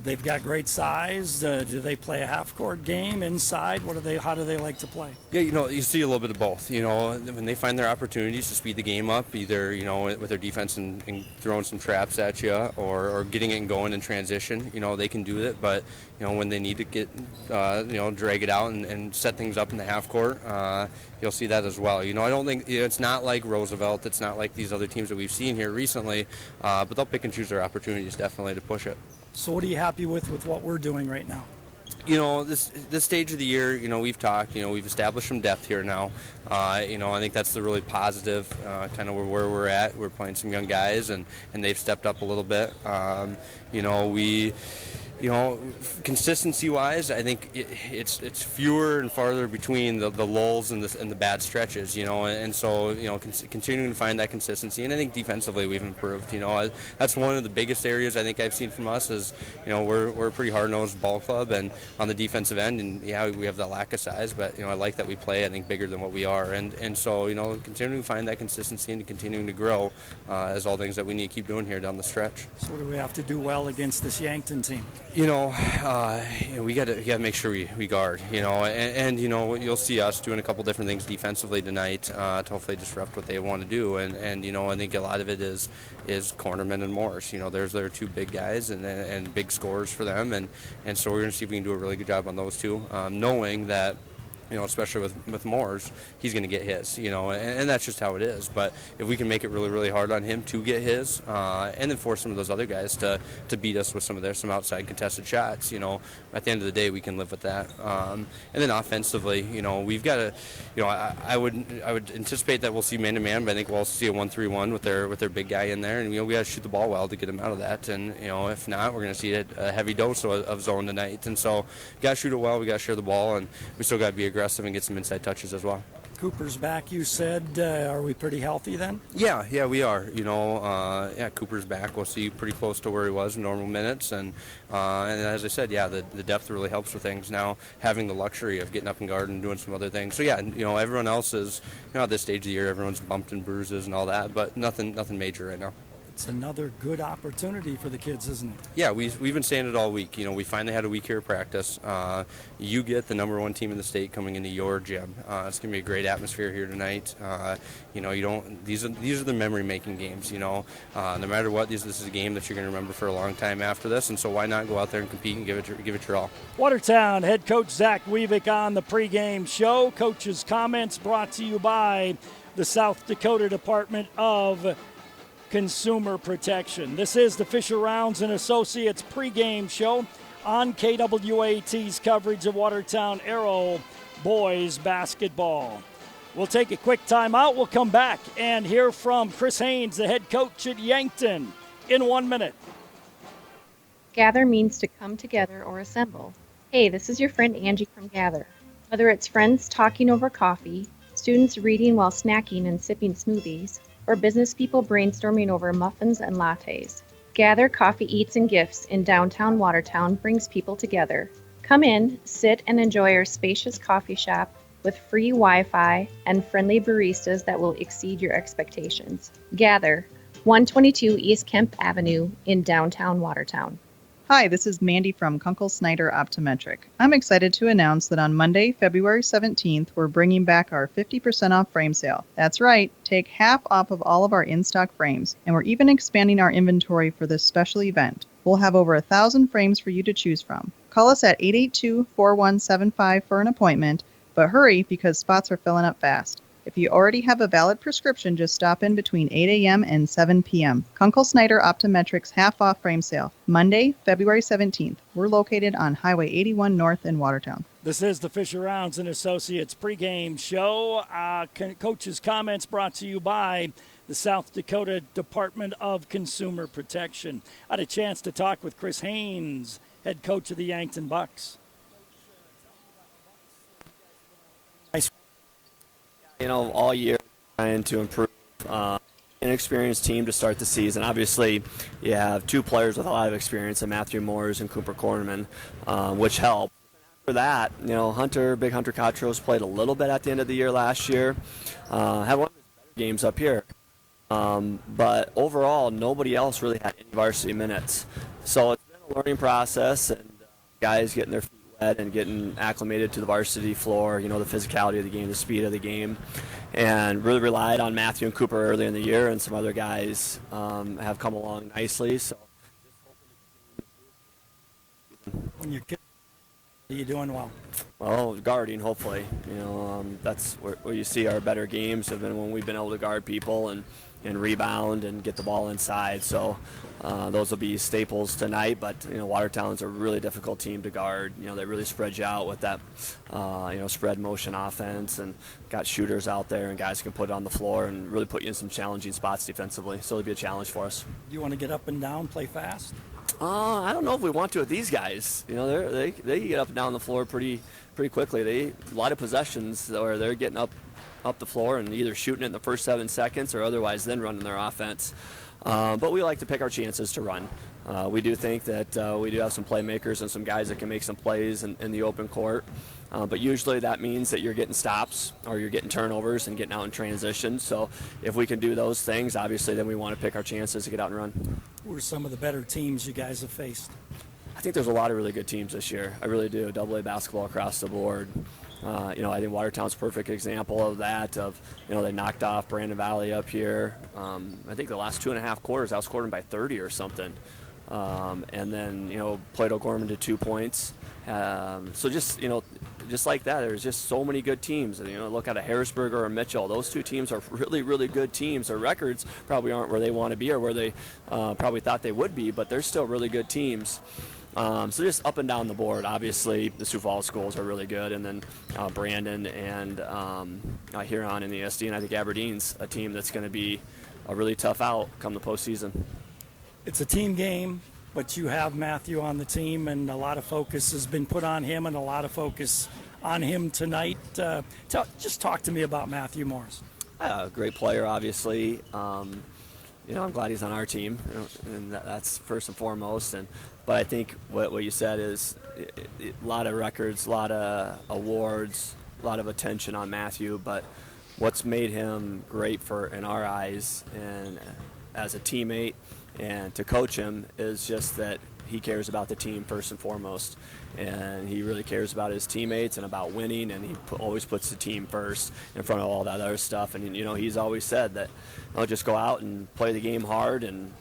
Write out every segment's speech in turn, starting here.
They've got great size. Do they play a half-court game inside? How do they like to play? Yeah, you see a little bit of both. When they find their opportunities to speed the game up, either, with their defense and throwing some traps at you or getting it and going in transition, they can do it. But, when they need to get, drag it out and set things up in the half court, you'll see that as well. I don't think it's not like Roosevelt. It's not like these other teams that we've seen here recently, but they'll pick and choose their opportunities definitely to push it. So what are you happy with what we're doing right now? This stage of the year, we've talked, we've established some depth here now. I think that's the really positive kind of where we're at. We're playing some young guys, and they've stepped up a little bit. Consistency-wise, I think it's fewer and farther between the lulls and the bad stretches, and so, continuing to find that consistency. And I think defensively we've improved. That's one of the biggest areas I think I've seen from us is, we're a pretty hard-nosed ball club, and on the defensive end, and yeah, we have that lack of size, but, I like that we play, I think, bigger than what we are. And so, continuing to find that consistency and continuing to grow is all things that we need to keep doing here down the stretch. So what do we have to do well against this Yankton team? We got to make sure we guard, and you'll see us doing a couple different things defensively tonight to hopefully disrupt what they want to do, and I think a lot of it is Cornerman and Morris. There's their two big guys and big scorers for them, and so we're going to see if we can do a really good job on those two, knowing that, especially with Moores, he's going to get his, and that's just how it is. But if we can make it really, really hard on him to get his, and then force some of those other guys to beat us with some outside contested shots, at the end of the day, we can live with that. And then offensively, we've got to, I would anticipate that we'll see man-to-man, but I think we'll also see a 1-3-1 with their big guy in there, and we got to shoot the ball well to get him out of that. And if not, we're going to see a heavy dose of zone tonight. And so, we got to shoot it well, we got to share the ball, and we still got to be aggressive and get some inside touches as well. Cooper's back, you said. Are we pretty healthy then? Yeah, we are. Cooper's back. We'll see pretty close to where he was in normal minutes, and as I said, the depth really helps with things now. Having the luxury of getting up and guarding and doing some other things. So everyone else is, at this stage of the year, everyone's bumped and bruises and all that, but nothing major right now. It's another good opportunity for the kids, isn't it? Yeah, we've been saying it all week. We finally had a week here of practice. You get the number one team in the state coming into your gym. It's going to be a great atmosphere here tonight. These are the memory-making games. No matter what, this is a game that you're going to remember for a long time after this. And so why not go out there and compete and give it your all? Watertown head coach Zach Weavick on the pregame show. Coach's comments brought to you by the South Dakota Department of Consumer Protection. This is the Fisher Rounds and Associates pregame show on KWAT's coverage of Watertown Aero boys basketball. We'll take a quick timeout. We'll come back and hear from Chris Haynes, the head coach at Yankton, in 1 minute. Gather means to come together or assemble. Hey, this is your friend Angie from Gather. Whether it's friends talking over coffee, students reading while snacking and sipping smoothies, or business people brainstorming over muffins and lattes, Gather Coffee Eats and Gifts in downtown Watertown brings people together. Come in, sit, and enjoy our spacious coffee shop with free Wi-Fi and friendly baristas that will exceed your expectations. Gather, 122 East Kemp Avenue in downtown Watertown. Hi, this is Mandy from Kunkel Snyder Optometric. I'm excited to announce that on Monday, February 17th, we're bringing back our 50% off frame sale. That's right, take half off of all of our in-stock frames, and we're even expanding our inventory for this special event. We'll have over 1,000 frames for you to choose from. Call us at 882-4175 for an appointment, but hurry because spots are filling up fast. If you already have a valid prescription, just stop in between 8 a.m. and 7 p.m. Kunkel Snyder Optometrics half-off frame sale, Monday, February 17th. We're located on Highway 81 North in Watertown. This is the Fisher Rounds and Associates pregame show. Coach's comments brought to you by the South Dakota Department of Consumer Protection. I had a chance to talk with Chris Haynes, head coach of the Yankton Bucks. All year trying to improve inexperienced team to start the season. Obviously, you have two players with a lot of experience, in Matthew Moores and Cooper Cornerman, which help. After that, Big Hunter Cotros played a little bit at the end of the year last year. Had one of his better games up here. But overall, nobody else really had any varsity minutes. So it's been learning process, and guys getting their feet wet and getting acclimated to the varsity floor, the physicality of the game, the speed of the game, and really relied on Matthew and Cooper early in the year, and some other guys have come along nicely. So When you're doing well. well, guarding, hopefully. That's where you see our better games have been when we've been able to guard people and rebound and get the ball inside. So those will be staples tonight. But Watertown's a really difficult team to guard. They really spread you out with that spread motion offense, and got shooters out there and guys can put it on the floor and really put you in some challenging spots defensively. So it'll be a challenge for us. Do you want to get up and down, play fast? I don't know if we want to with these guys. They get up and down the floor pretty quickly. A lot of possessions where they're getting up the floor and either shooting it in the first 7 seconds or otherwise then running their offense. But we like to pick our chances to run. We do think that we do have some playmakers and some guys that can make some plays in the open court. But usually that means that you're getting stops or you're getting turnovers and getting out in transition. So if we can do those things, obviously then we want to pick our chances to get out and run. Who are some of the better teams you guys have faced? I think there's a lot of really good teams this year. I really do. AA basketball across the board. I think Watertown's a perfect example of that. They knocked off Brandon Valley up here. I think the last 2.5 quarters, outscored them by 30 or something. And then, played O'Gorman to 2 points. So just like that, there's just so many good teams. Look at a Harrisburg or a Mitchell. Those two teams are really, really good teams. Their records probably aren't where they want to be or where they probably thought they would be, but they're still really good teams. So just up and down the board. Obviously, the Sioux Falls schools are really good, and then Brandon and Huron in the SD, and I think Aberdeen's a team that's going to be a really tough out come the postseason. It's a team game, but you have Matthew on the team, and a lot of focus has been put on him and a lot of focus on him tonight. Just talk to me about Matthew Morris. Great player, obviously. I'm glad he's on our team, and that's first and foremost. But I think what you said is a lot of records, a lot of awards, a lot of attention on Matthew. But what's made him great in our eyes and as a teammate and to coach him is just that he cares about the team first and foremost. And he really cares about his teammates and about winning, and he always puts the team first in front of all that other stuff. And, he's always said that, just go out and play the game hard and,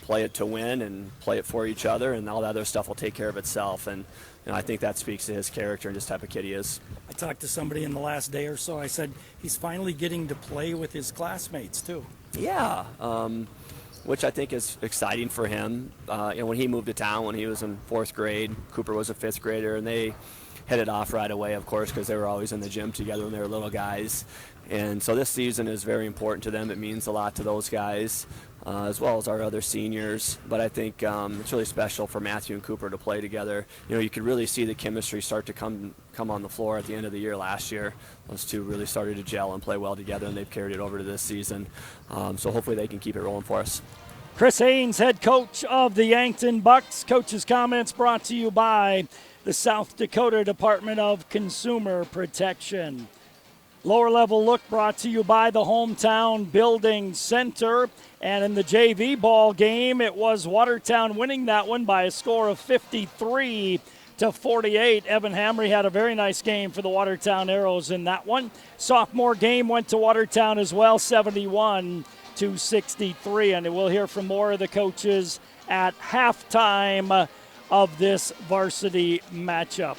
play it to win and play it for each other, and all that other stuff will take care of itself. And I think that speaks to his character and just type of kid he is. I talked to somebody in the last day or so. I said he's finally getting to play with his classmates, too. Yeah. Which I think is exciting for him. When he moved to town, when he was in 4th grade, Cooper was a 5th grader, and they hit it off right away, of course, because they were always in the gym together when they were little guys. And so this season is very important to them. It means a lot to those guys, as well as our other seniors. But I think it's really special for Matthew and Cooper to play together. You could really see the chemistry start to come on the floor at the end of the year last year. Those two really started to gel and play well together, and they've carried it over to this season. So hopefully they can keep it rolling for us. Chris Haynes, head coach of the Yankton Bucks. Coach's comments brought to you by the South Dakota Department of Consumer Protection. Lower level look brought to you by the Hometown Building Center. And in the JV ball game, it was Watertown winning that one by a score of 53-48. Evan Hamry had a very nice game for the Watertown Arrows in that one. Sophomore game went to Watertown as well, 71-63. And we'll hear from more of the coaches at halftime of this varsity matchup.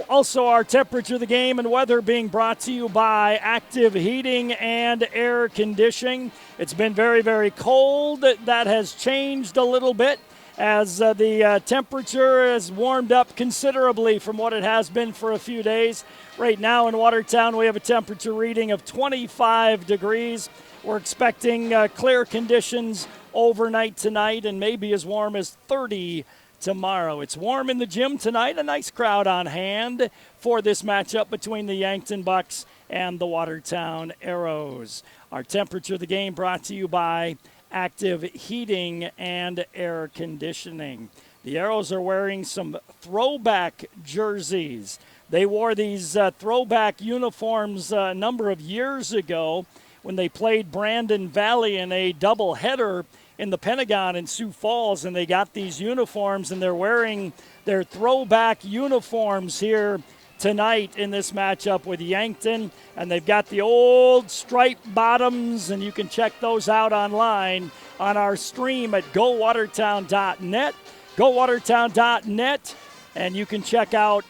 Also, our temperature of the game and weather being brought to you by Active Heating and Air Conditioning. It's been very, very cold. That has changed a little bit as the temperature has warmed up considerably from what it has been for a few days. Right now in Watertown, we have a temperature reading of 25 degrees. We're expecting clear conditions overnight tonight and maybe as warm as 30 tomorrow. It's warm in the gym tonight. A nice crowd on hand for this matchup between the Yankton Bucks and the Watertown Arrows. Our temperature of the game brought to you by Active Heating and Air Conditioning. The Arrows are wearing some throwback jerseys. They wore these throwback uniforms a number of years ago when they played Brandon Valley in a doubleheader in the Pentagon in Sioux Falls, and they got these uniforms, and they're wearing their throwback uniforms here tonight in this matchup with Yankton, and they've got the old striped bottoms, and you can check those out online on our stream at gowatertown.net, gowatertown.net, and you can check out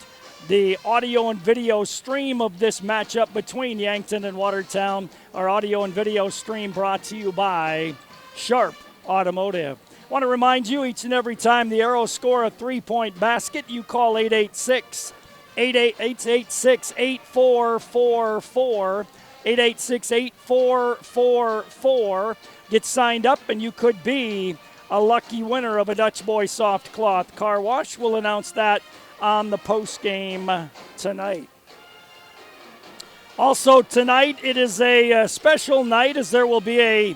the audio and video stream of this matchup between Yankton and Watertown. Our audio and video stream brought to you by Sharp Automotive. I want to remind you, each and every time the Arrows score a three-point basket, you call 886-8444, 886-8444. Get signed up, and you could be a lucky winner of a Dutch Boy soft cloth car wash. We'll announce that on the postgame tonight. Also tonight, it is a special night, as there will be a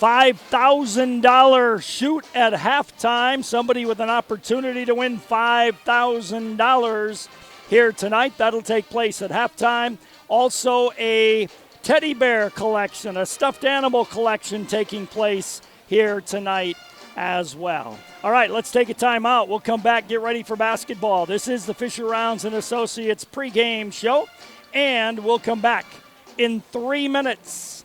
$5,000 shoot at halftime. Somebody with an opportunity to win $5,000 here tonight. That'll take place at halftime. Also a teddy bear collection, a stuffed animal collection taking place here tonight as well. All right, let's take a timeout. We'll come back, get ready for basketball. This is the Fisher Rounds and Associates pregame show, and we'll come back in 3 minutes.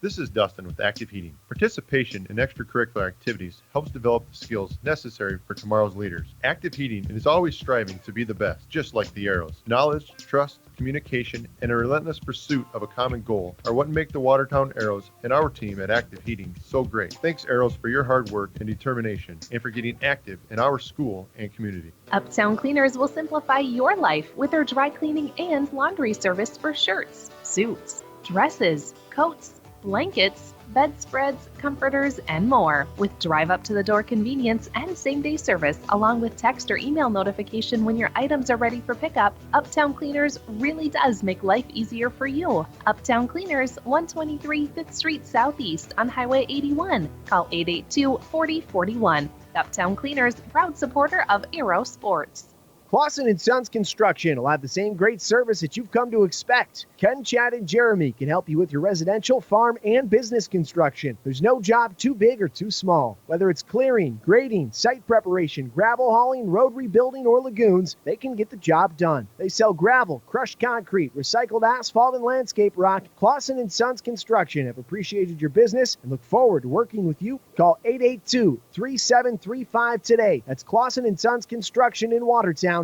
This is Dustin with Active Heating. Participation in extracurricular activities helps develop the skills necessary for tomorrow's leaders. Active Heating is always striving to be the best, just like the Arrows. Knowledge, trust, communication, and a relentless pursuit of a common goal are what make the Watertown Arrows and our team at Active Heating so great. Thanks, Arrows, for your hard work and determination, and for getting active in our school and community. Uptown Cleaners will simplify your life with their dry cleaning and laundry service for shirts, suits, dresses, coats, blankets, bedspreads, comforters, and more, with drive-up-to-the-door convenience and same-day service, along with text or email notification when your items are ready for pickup. Uptown Cleaners really does make life easier for you. Uptown Cleaners, 123 5th Street Southeast on Highway 81. Call 882-4041. Uptown Cleaners, proud supporter of Aero Sports. Clausen & Sons Construction will have the same great service that you've come to expect. Ken, Chad, and Jeremy can help you with your residential, farm, and business construction. There's no job too big or too small. Whether it's clearing, grading, site preparation, gravel hauling, road rebuilding, or lagoons, they can get the job done. They sell gravel, crushed concrete, recycled asphalt, and landscape rock. Clausen & Sons Construction have appreciated your business and look forward to working with you. Call 882-3735 today. That's Clausen & Sons Construction in Watertown.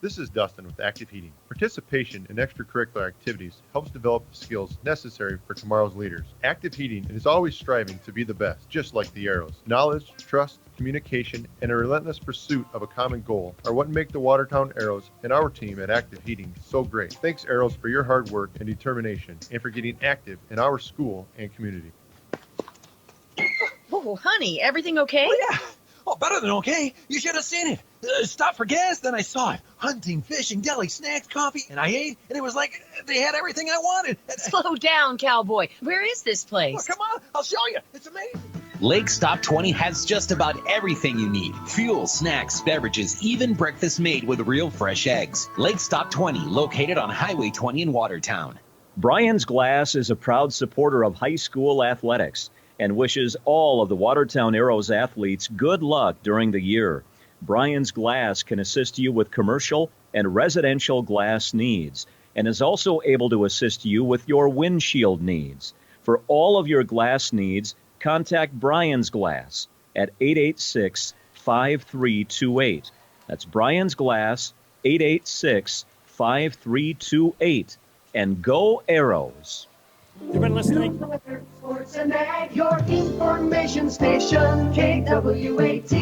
This is Dustin with Active Heating. Participation in extracurricular activities helps develop the skills necessary for tomorrow's leaders. Active Heating is always striving to be the best, just like the Arrows. Knowledge, trust, communication, and a relentless pursuit of a common goal are what make the Watertown Arrows and our team at Active Heating so great. Thanks, Arrows, for your hard work and determination, and for getting active in our school and community. Oh, honey, everything okay? Oh, yeah. Oh, better than okay. You should have seen it. Stopped for gas, then I saw it. Hunting, fishing, deli, snacks, coffee, and I ate, and it was like they had everything I wanted. Slow down, cowboy. Where is this place? Oh, come on, I'll show you. It's amazing. Lake Stop 20 has just about everything you need. Fuel, snacks, beverages, even breakfast made with real fresh eggs. Lake Stop 20, located on Highway 20 in Watertown. Brian's Glass is a proud supporter of high school athletics and wishes all of the Watertown Arrows athletes good luck during the year. Brian's Glass can assist you with commercial and residential glass needs and is also able to assist you with your windshield needs. For all of your glass needs, contact Brian's Glass at 886-5328. That's Brian's Glass, 886-5328. And go Arrows! You've been listening. Sports and Ag, your information station, KWAT.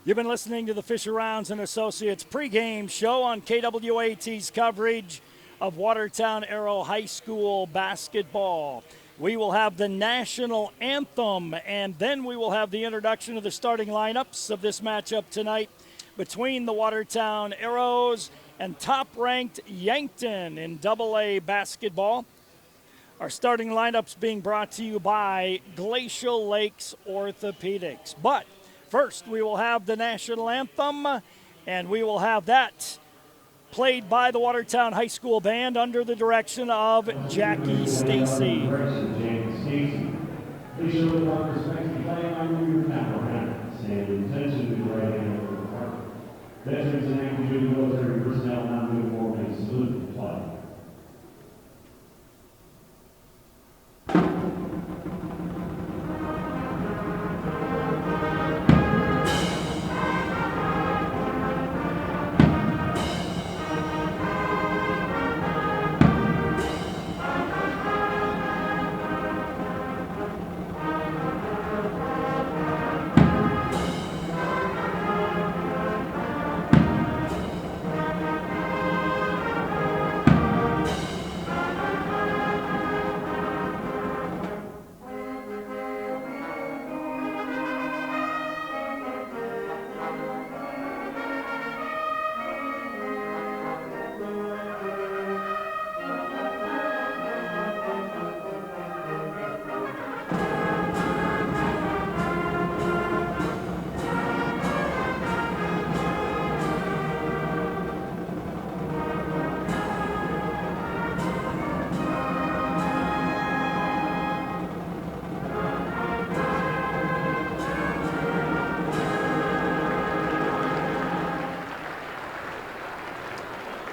You've been listening to the Fisher Rounds and Associates pregame show on KWAT's coverage of Watertown Arrow High School basketball. We will have the national anthem, and then we will have the introduction of the starting lineups of this matchup tonight between the Watertown Arrows and top-ranked Yankton in AA basketball. Our starting lineups being brought to you by Glacial Lakes Orthopedics. But first, we will have the national anthem, and we will have that played by the Watertown High School Band under the direction of Jackie Stacy. Please show the proper respect to the flag on your camera. Stand attention to the right hand over the park. Veterans and active duty military personnel non-uniform and salute the flag.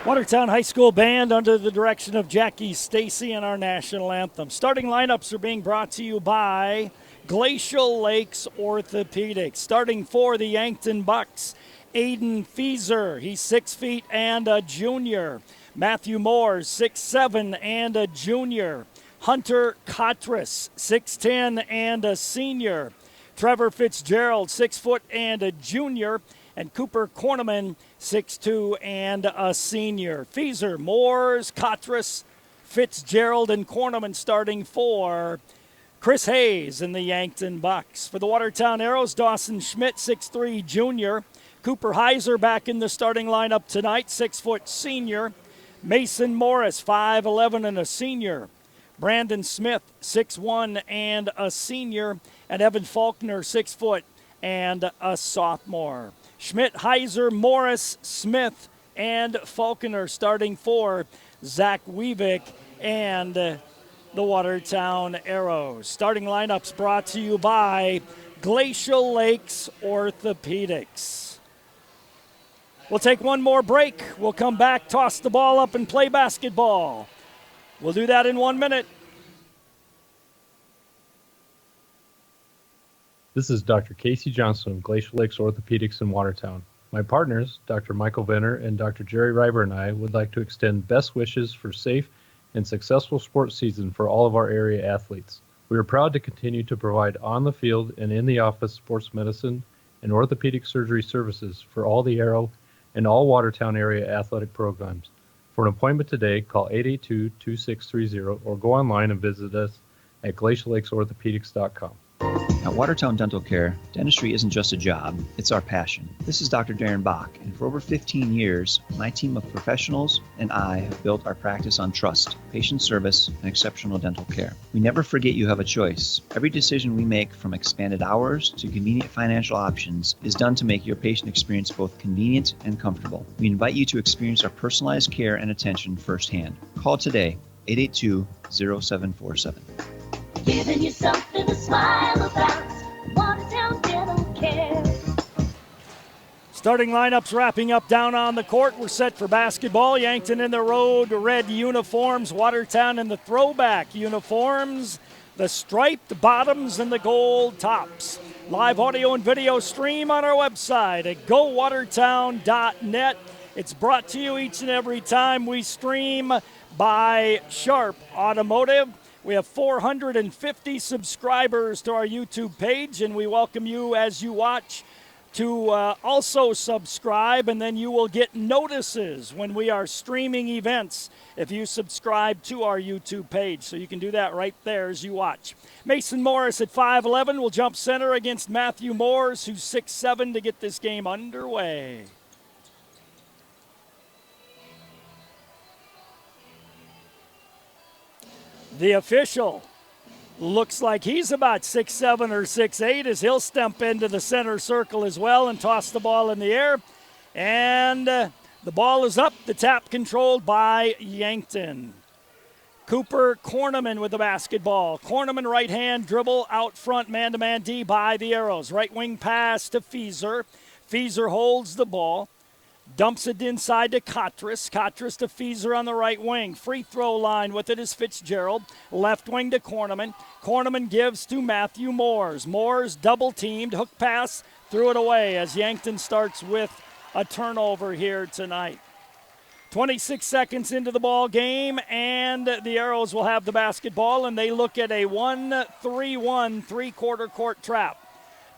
Watertown High School Band under the direction of Jackie Stacy and our national anthem. Starting lineups are being brought to you by Glacial Lakes Orthopedics. Starting for the Yankton Bucks, Aiden Feezer. He's 6 feet and a junior. Matthew Moore, 6'7" and a junior. Hunter Cotras, 6'10" and a senior. Trevor Fitzgerald, 6 foot and a junior. And Cooper Corneman, 6'2" and a senior. Feezer, Moores, Cotras, Fitzgerald, and Corneman starting for Chris Hayes and the Yankton Bucks. For the Watertown Arrows, Dawson Schmidt, 6'3", junior. Cooper Heiser back in the starting lineup tonight, 6 foot senior. Mason Morris, 5'11" and a senior. Brandon Smith, 6'1" and a senior. And Evan Faulkner, 6 foot and a sophomore. Schmidt, Heiser, Morris, Smith, and Faulkner starting for Zach Weavick and the Watertown Arrows. Starting lineups brought to you by Glacial Lakes Orthopedics. We'll take one more break. We'll come back, toss the ball up, and play basketball. We'll do that in 1 minute. This is Dr. Casey Johnson of Glacial Lakes Orthopedics in Watertown. My partners, Dr. Michael Venner and Dr. Jerry Reiber, and I would like to extend best wishes for safe and successful sports season for all of our area athletes. We are proud to continue to provide on the field and in the office sports medicine and orthopedic surgery services for all the Arrow and all Watertown area athletic programs. For an appointment today, call 882-2630 or go online and visit us at glaciallakes.orthopedics.com. At Watertown Dental Care, dentistry isn't just a job, it's our passion. This is Dr. Darren Bach, and for over 15 years, my team of professionals and I have built our practice on trust, patient service, and exceptional dental care. We never forget you have a choice. Every decision we make, from expanded hours to convenient financial options, is done to make your patient experience both convenient and comfortable. We invite you to experience our personalized care and attention firsthand. Call today, 882-0747. Giving you something to smile about. Watertown Dental Care. Starting lineups wrapping up down on the court. We're set for basketball. Yankton in the road red uniforms. Watertown in the throwback uniforms. The striped bottoms and the gold tops. Live audio and video stream on our website at gowatertown.net. It's brought to you each and every time we stream by Sharp Automotive. We have 450 subscribers to our YouTube page, and we welcome you as you watch to also subscribe, and then you will get notices when we are streaming events if you subscribe to our YouTube page. So you can do that right there as you watch. Mason Morris at 5'11" will jump center against Matthew Moores, who's 6'7", to get this game underway. The official looks like he's about 6'7" or 6'8" as he'll step into the center circle as well and toss the ball in the air. And the ball is up, the tap controlled by Yankton. Cooper Corneman with the basketball. Corneman right hand dribble out front, man-to-man D by the Arrows. Right wing pass to Fieser. Fieser holds the ball. Dumps it inside to Kotras. Kotras to Fieser on the right wing. Free throw line with it is Fitzgerald. Left wing to Corneman. Corneman gives to Matthew Moores. Moores double teamed. Hook pass. Threw it away as Yankton starts with a turnover here tonight. 26 seconds into the ball game, and the Arrows will have the basketball, and they look at a 1-3-1 three-quarter court trap.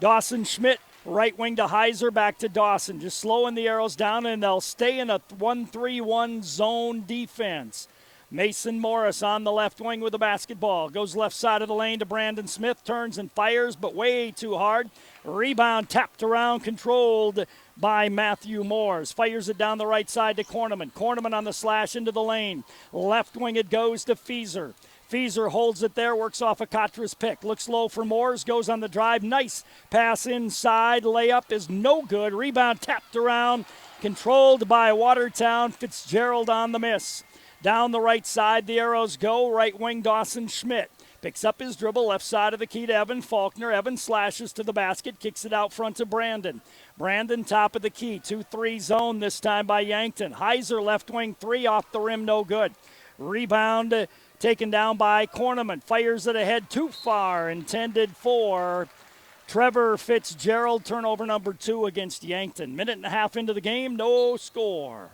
Dawson Schmidt, right wing to Heiser, back to Dawson, just slowing the Arrows down, and they'll stay in a 1-3-1 zone defense. Mason Morris on the left wing with the basketball. Goes left side of the lane to Brandon Smith. Turns and fires, but way too hard. Rebound tapped around, controlled by Matthew Moores. Fires it down the right side to Corneman. Corneman on the slash into the lane. Left wing it goes to Fieser. Fieser holds it there, works off a Kotras pick. Looks low for Moores, goes on the drive. Nice pass inside. Layup is no good. Rebound tapped around, controlled by Watertown. Fitzgerald on the miss. Down the right side, the Arrows go. Right wing, Dawson Schmidt. Picks up his dribble, left side of the key to Evan Faulkner. Evan slashes to the basket, kicks it out front to Brandon. Brandon, top of the key, 2-3 zone this time by Yankton. Heiser, left wing, three off the rim, no good. Rebound taken down by Corneman. Fires it ahead too far, intended for Trevor Fitzgerald. Turnover number 2 against Yankton. Minute and a half into the game, no score.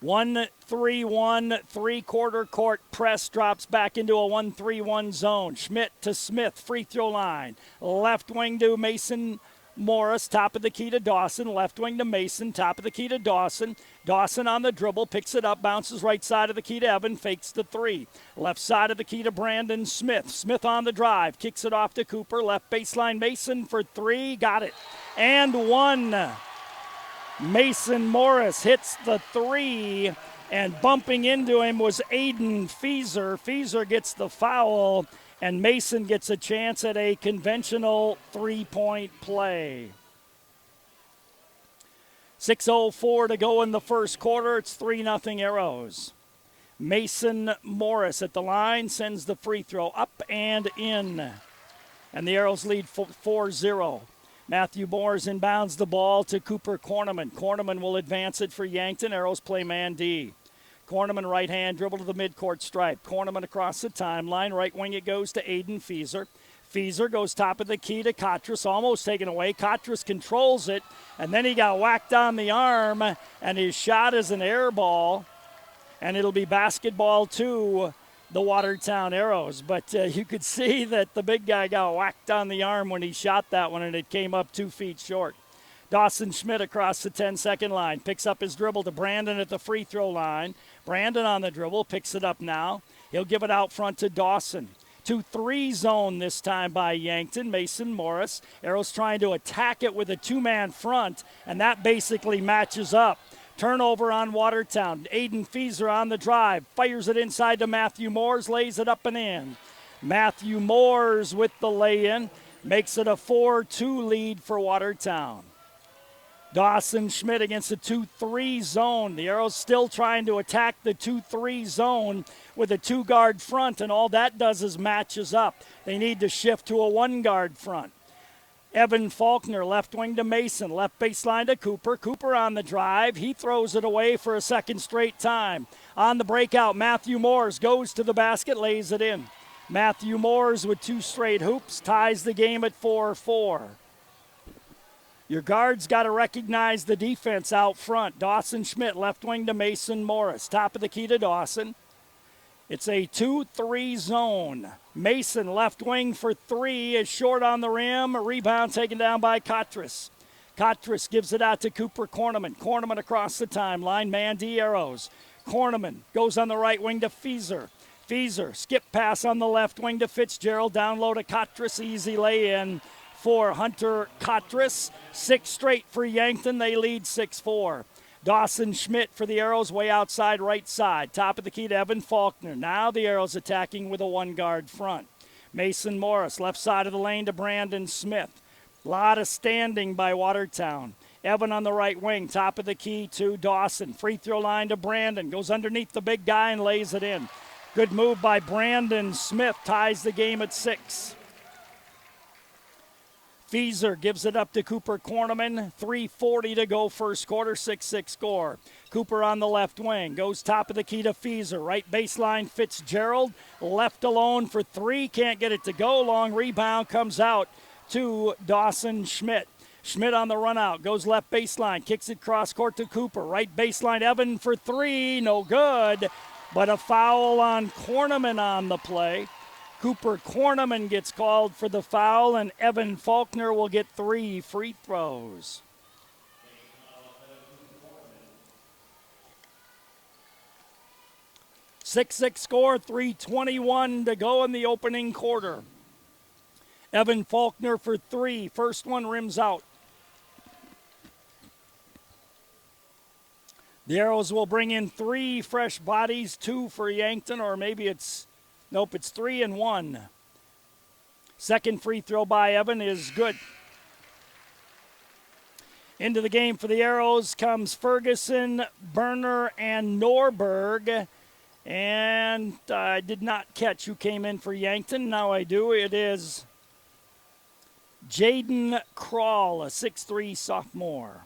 1-3-1 three-quarter court press drops back into a 1-3-1 zone. Schmidt to Smith, free throw line. Left wing to Mason Morris, top of the key to Dawson. Left wing to Mason, top of the key to Dawson. Dawson on the dribble, picks it up, bounces right side of the key to Evan, fakes the three. Left side of the key to Brandon Smith. Smith on the drive, kicks it off to Cooper. Left baseline, Mason for three, got it. And one. Mason Morris hits the three, and bumping into him was Aiden Fieser. Fieser gets the foul, and Mason gets a chance at a conventional three-point play. 6:04 to go in the first quarter. It's 3-0 Arrows. Mason Morris at the line sends the free throw up and in, and the Arrows lead 4-0. Matthew Moores inbounds the ball to Cooper Corneman. Corneman will advance it for Yankton. Arrows play man D. Corneman right hand dribble to the midcourt stripe. Corneman across the timeline. Right wing it goes to Aiden Fieser. Fieser goes top of the key to Kotras, almost taken away. Kotras controls it, and then he got whacked on the arm, and his shot is an air ball, and it'll be basketball to the Watertown Arrows. But you could see that the big guy got whacked on the arm when he shot that one, and it came up 2 feet short. Dawson Schmidt across the 10-second line. Picks up his dribble to Brandon at the free throw line. Brandon on the dribble, picks it up now. He'll give it out front to Dawson. 2-3 zone this time by Yankton. Mason Morris. Arrows trying to attack it with a two-man front, and that basically matches up. Turnover on Watertown. Aiden Fieser on the drive. Fires it inside to Matthew Moores. Lays it up and in. Matthew Moores with the lay-in. Makes it a 4-2 lead for Watertown. Dawson Schmidt against a 2-3 zone. The Arrows still trying to attack the 2-3 zone with a two-guard front, and all that does is matches up. They need to shift to a one-guard front. Evan Faulkner, left wing to Mason, left baseline to Cooper. Cooper on the drive. He throws it away for a second straight time. On the breakout, Matthew Moores goes to the basket, lays it in. Matthew Moores with 2 straight hoops, ties the game at 4-4. Your guards got to recognize the defense out front. Dawson Schmidt, left wing to Mason Morris. Top of the key to Dawson. It's a 2-3 zone. Mason, left wing for three, is short on the rim. A rebound taken down by Kotras. Kotras gives it out to Cooper Corneman. Corneman across the timeline. Mandy Arrows. Corneman goes on the right wing to Fieser. Fieser, skip pass on the left wing to Fitzgerald. Down low to Kotras. Easy lay-in for Hunter Kotras. 6 straight for Yankton. They lead 6-4. Dawson Schmidt for the Arrows way outside right side. Top of the key to Evan Faulkner. Now the Arrows attacking with a one-guard front. Mason Morris, left side of the lane to Brandon Smith. A lot of standing by Watertown. Evan on the right wing, top of the key to Dawson. Free throw line to Brandon. Goes underneath the big guy and lays it in. Good move by Brandon Smith. Ties the game at 6. Fieser gives it up to Cooper Corneman. 3:40 to go first quarter, 6-6 score. Cooper on the left wing. Goes top of the key to Fieser. Right baseline, Fitzgerald. Left alone for 3. Can't get it to go. Long rebound comes out to Dawson Schmidt. Schmidt on the run out, goes left baseline, kicks it cross court to Cooper. Right baseline, Evan for 3, no good. But a foul on Corneman on the play. Cooper Corneman gets called for the foul, and Evan Faulkner will get 3 free throws. Six score, 3:21 to go in the opening quarter. Evan Faulkner for 3. First one rims out. The Arrows will bring in 3 fresh bodies, 2 for Yankton, or maybe it's 3 and 1. Second free throw by Evan is good. Into the game for the Arrows comes Ferguson, Berner, and Norberg. And I did not catch who came in for Yankton. Now I do. It is Jaden Krall, a 6'3 sophomore.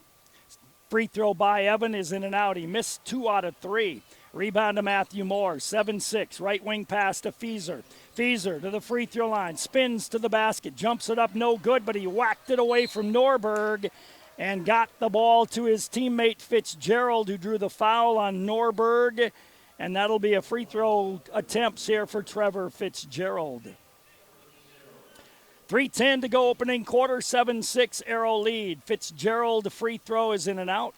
Free throw by Evan is in and out. He missed 2 out of 3. Rebound to Matthew Moore, 7-6. Right wing pass to Fieser. Fieser to the free throw line. Spins to the basket. Jumps it up, no good, but he whacked it away from Norberg and got the ball to his teammate Fitzgerald, who drew the foul on Norberg. And that'll be a free throw attempts here for Trevor Fitzgerald. 3:10 to go opening quarter, 7-6 Arrow lead. Fitzgerald free throw is in and out.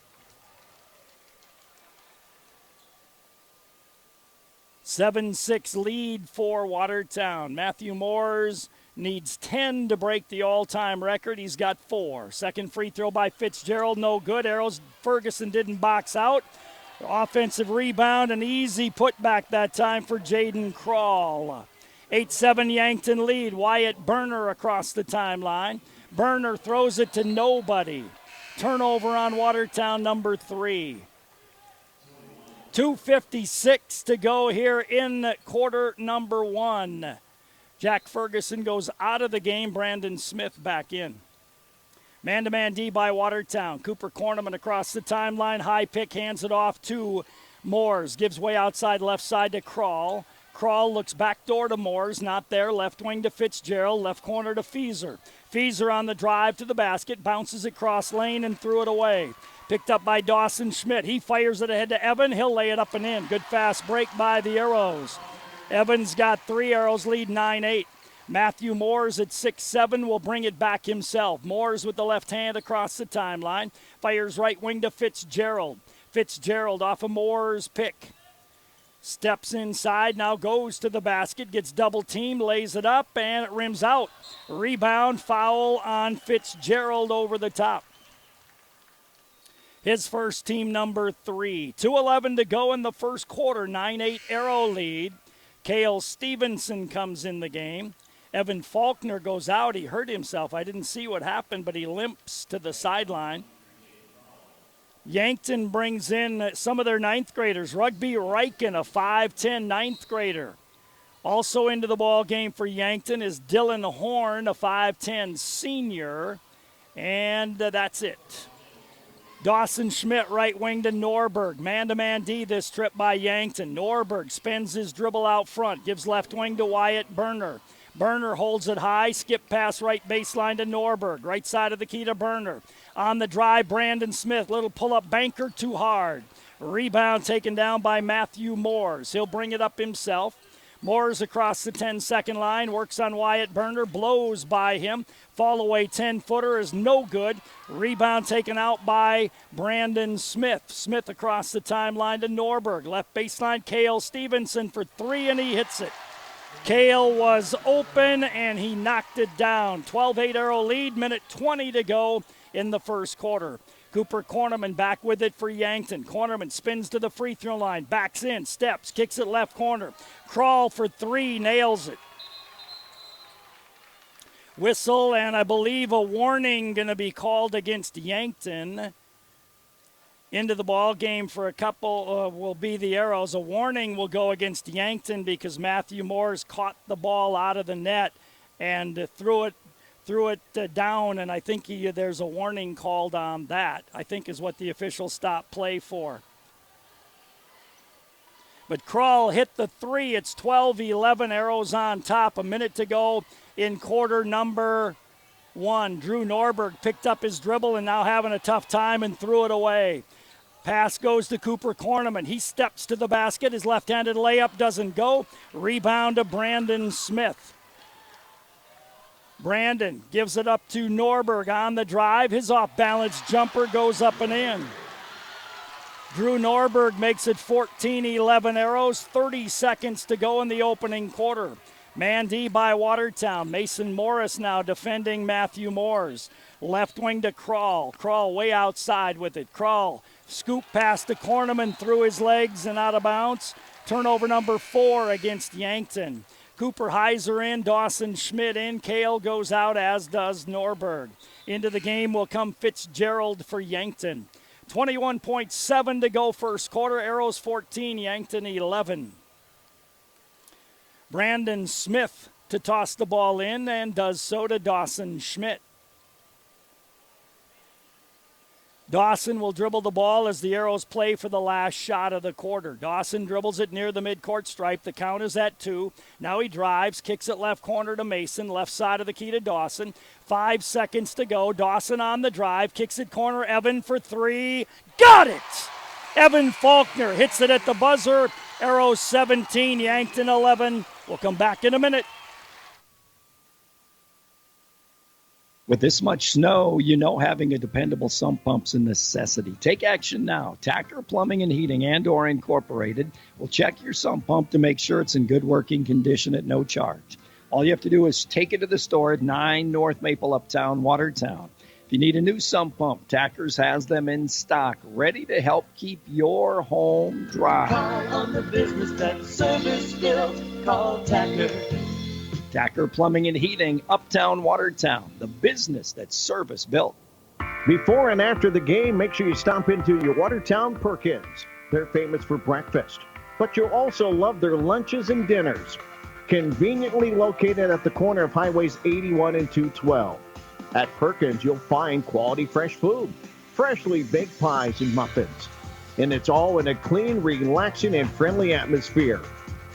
7-6 lead for Watertown. Matthew Moores needs 10 to break the all-time record. He's got 4. Second free throw by Fitzgerald, no good. Arrows Ferguson didn't box out. Offensive rebound, an easy putback that time for Jaden Krall. 8-7 Yankton lead. Wyatt Berner across the timeline. Berner throws it to nobody. Turnover on Watertown, number 3. 2:56 to go here in quarter number 1. Jack Ferguson goes out of the game. Brandon Smith back in. Man-to-man D by Watertown. Cooper Corneman across the timeline. High pick, hands it off to Moores. Gives way outside left side to Krall. Krall looks back door to Moores. Not there. Left wing to Fitzgerald. Left corner to Fieser. Fieser on the drive to the basket. Bounces across lane and threw it away. Picked up by Dawson Schmidt. He fires it ahead to Evan. He'll lay it up and in. Good fast break by the Arrows. Evans got 3. Arrows lead 9-8. Matthew Moores at 6'7" will bring it back himself. Moores with the left hand across the timeline. Fires right wing to Fitzgerald. Fitzgerald off of Moore's pick. Steps inside, now goes to the basket, gets double teamed, lays it up, and it rims out. Rebound, foul on Fitzgerald over the top. His first, team number 3. 2:11 to go in the first quarter, 9-8 Arrow lead. Cale Stevenson comes in the game. Evan Faulkner goes out. He hurt himself. I didn't see what happened, but he limps to the sideline. Yankton brings in some of their 9th graders. Rugby Riken, a 5'10 9th grader. Also into the ball game for Yankton is Dylan Horn, a 5'10 senior. And that's it. Dawson Schmidt, right wing to Norberg. Man-to-man D this trip by Yankton. Norberg spins his dribble out front. Gives left wing to Wyatt Berner. Berner holds it high. Skip pass right baseline to Norberg. Right side of the key to Berner. On the drive, Brandon Smith. Little pull-up banker, too hard. Rebound taken down by Matthew Moores. He'll bring it up himself. Moores across the 10-second line. Works on Wyatt Berner. Blows by him. Fall away 10-footer is no good. Rebound taken out by Brandon Smith. Smith across the timeline to Norberg. Left baseline, Cale Stevenson for 3, and he hits it. Cale was open, and he knocked it down. 12-8 Arrow lead, minute 20 to go in the first quarter. Cooper Corneman back with it for Yankton. Corneman spins to the free throw line, backs in, steps, kicks it left corner. Krall for 3, nails it. Whistle, and I believe a warning going to be called against Yankton. Into the ball game for a couple will be the Arrows. A warning will go against Yankton because Matthew Moores caught the ball out of the net and threw it down, and I think there's a warning called on that, I think is what the officials stopped play for. But Krull hit the three. It's 12-11, Arrows on top. A minute to go in quarter number 1. Drew Norberg picked up his dribble and now having a tough time and threw it away. Pass goes to Cooper Korneman. He steps to the basket. His left-handed layup doesn't go. Rebound to Brandon Smith. Brandon gives it up to Norberg on the drive. His off-balance jumper goes up and in. Drew Norberg makes it 14-11 Arrows. 30 seconds to go in the opening quarter. Man D by Watertown. Mason Morris now defending Matthew Moores. Left wing to Krull. Krull way outside with it. Krull scoop pass to Korneman through his legs and out of bounds. Turnover number 4 against Yankton. Cooper Heiser in, Dawson Schmidt in. Kale goes out, as does Norberg. Into the game will come Fitzgerald for Yankton. 21.7 to go first quarter. Arrows 14, Yankton 11. Brandon Smith to toss the ball in and does so to Dawson Schmidt. Dawson will dribble the ball as the Arrows play for the last shot of the quarter. Dawson dribbles it near the midcourt stripe. The count is at 2. Now he drives, kicks it left corner to Mason, left side of the key to Dawson. 5 seconds to go. Dawson on the drive, kicks it corner. Evan for 3. Got it! Evan Faulkner hits it at the buzzer. Arrows 17, Yankton 11. We'll come back in a minute. With this much snow, you know having a dependable sump pump's a necessity. Take action now. Tacker Plumbing and Heating and/or Incorporated will check your sump pump to make sure it's in good working condition at no charge. All you have to do is take it to the store at 9 North Maple Uptown, Watertown. If you need a new sump pump, Tacker's has them in stock, ready to help keep your home dry. Call on the business that's service built. Call Tacker. Tacker Plumbing and Heating, Uptown, Watertown, the business that's service built. Before and after the game, make sure you stop into your Watertown Perkins. They're famous for breakfast, but you'll also love their lunches and dinners. Conveniently located at the corner of Highways 81 and 212. At Perkins, you'll find quality fresh food, freshly baked pies and muffins. And it's all in a clean, relaxing, and friendly atmosphere.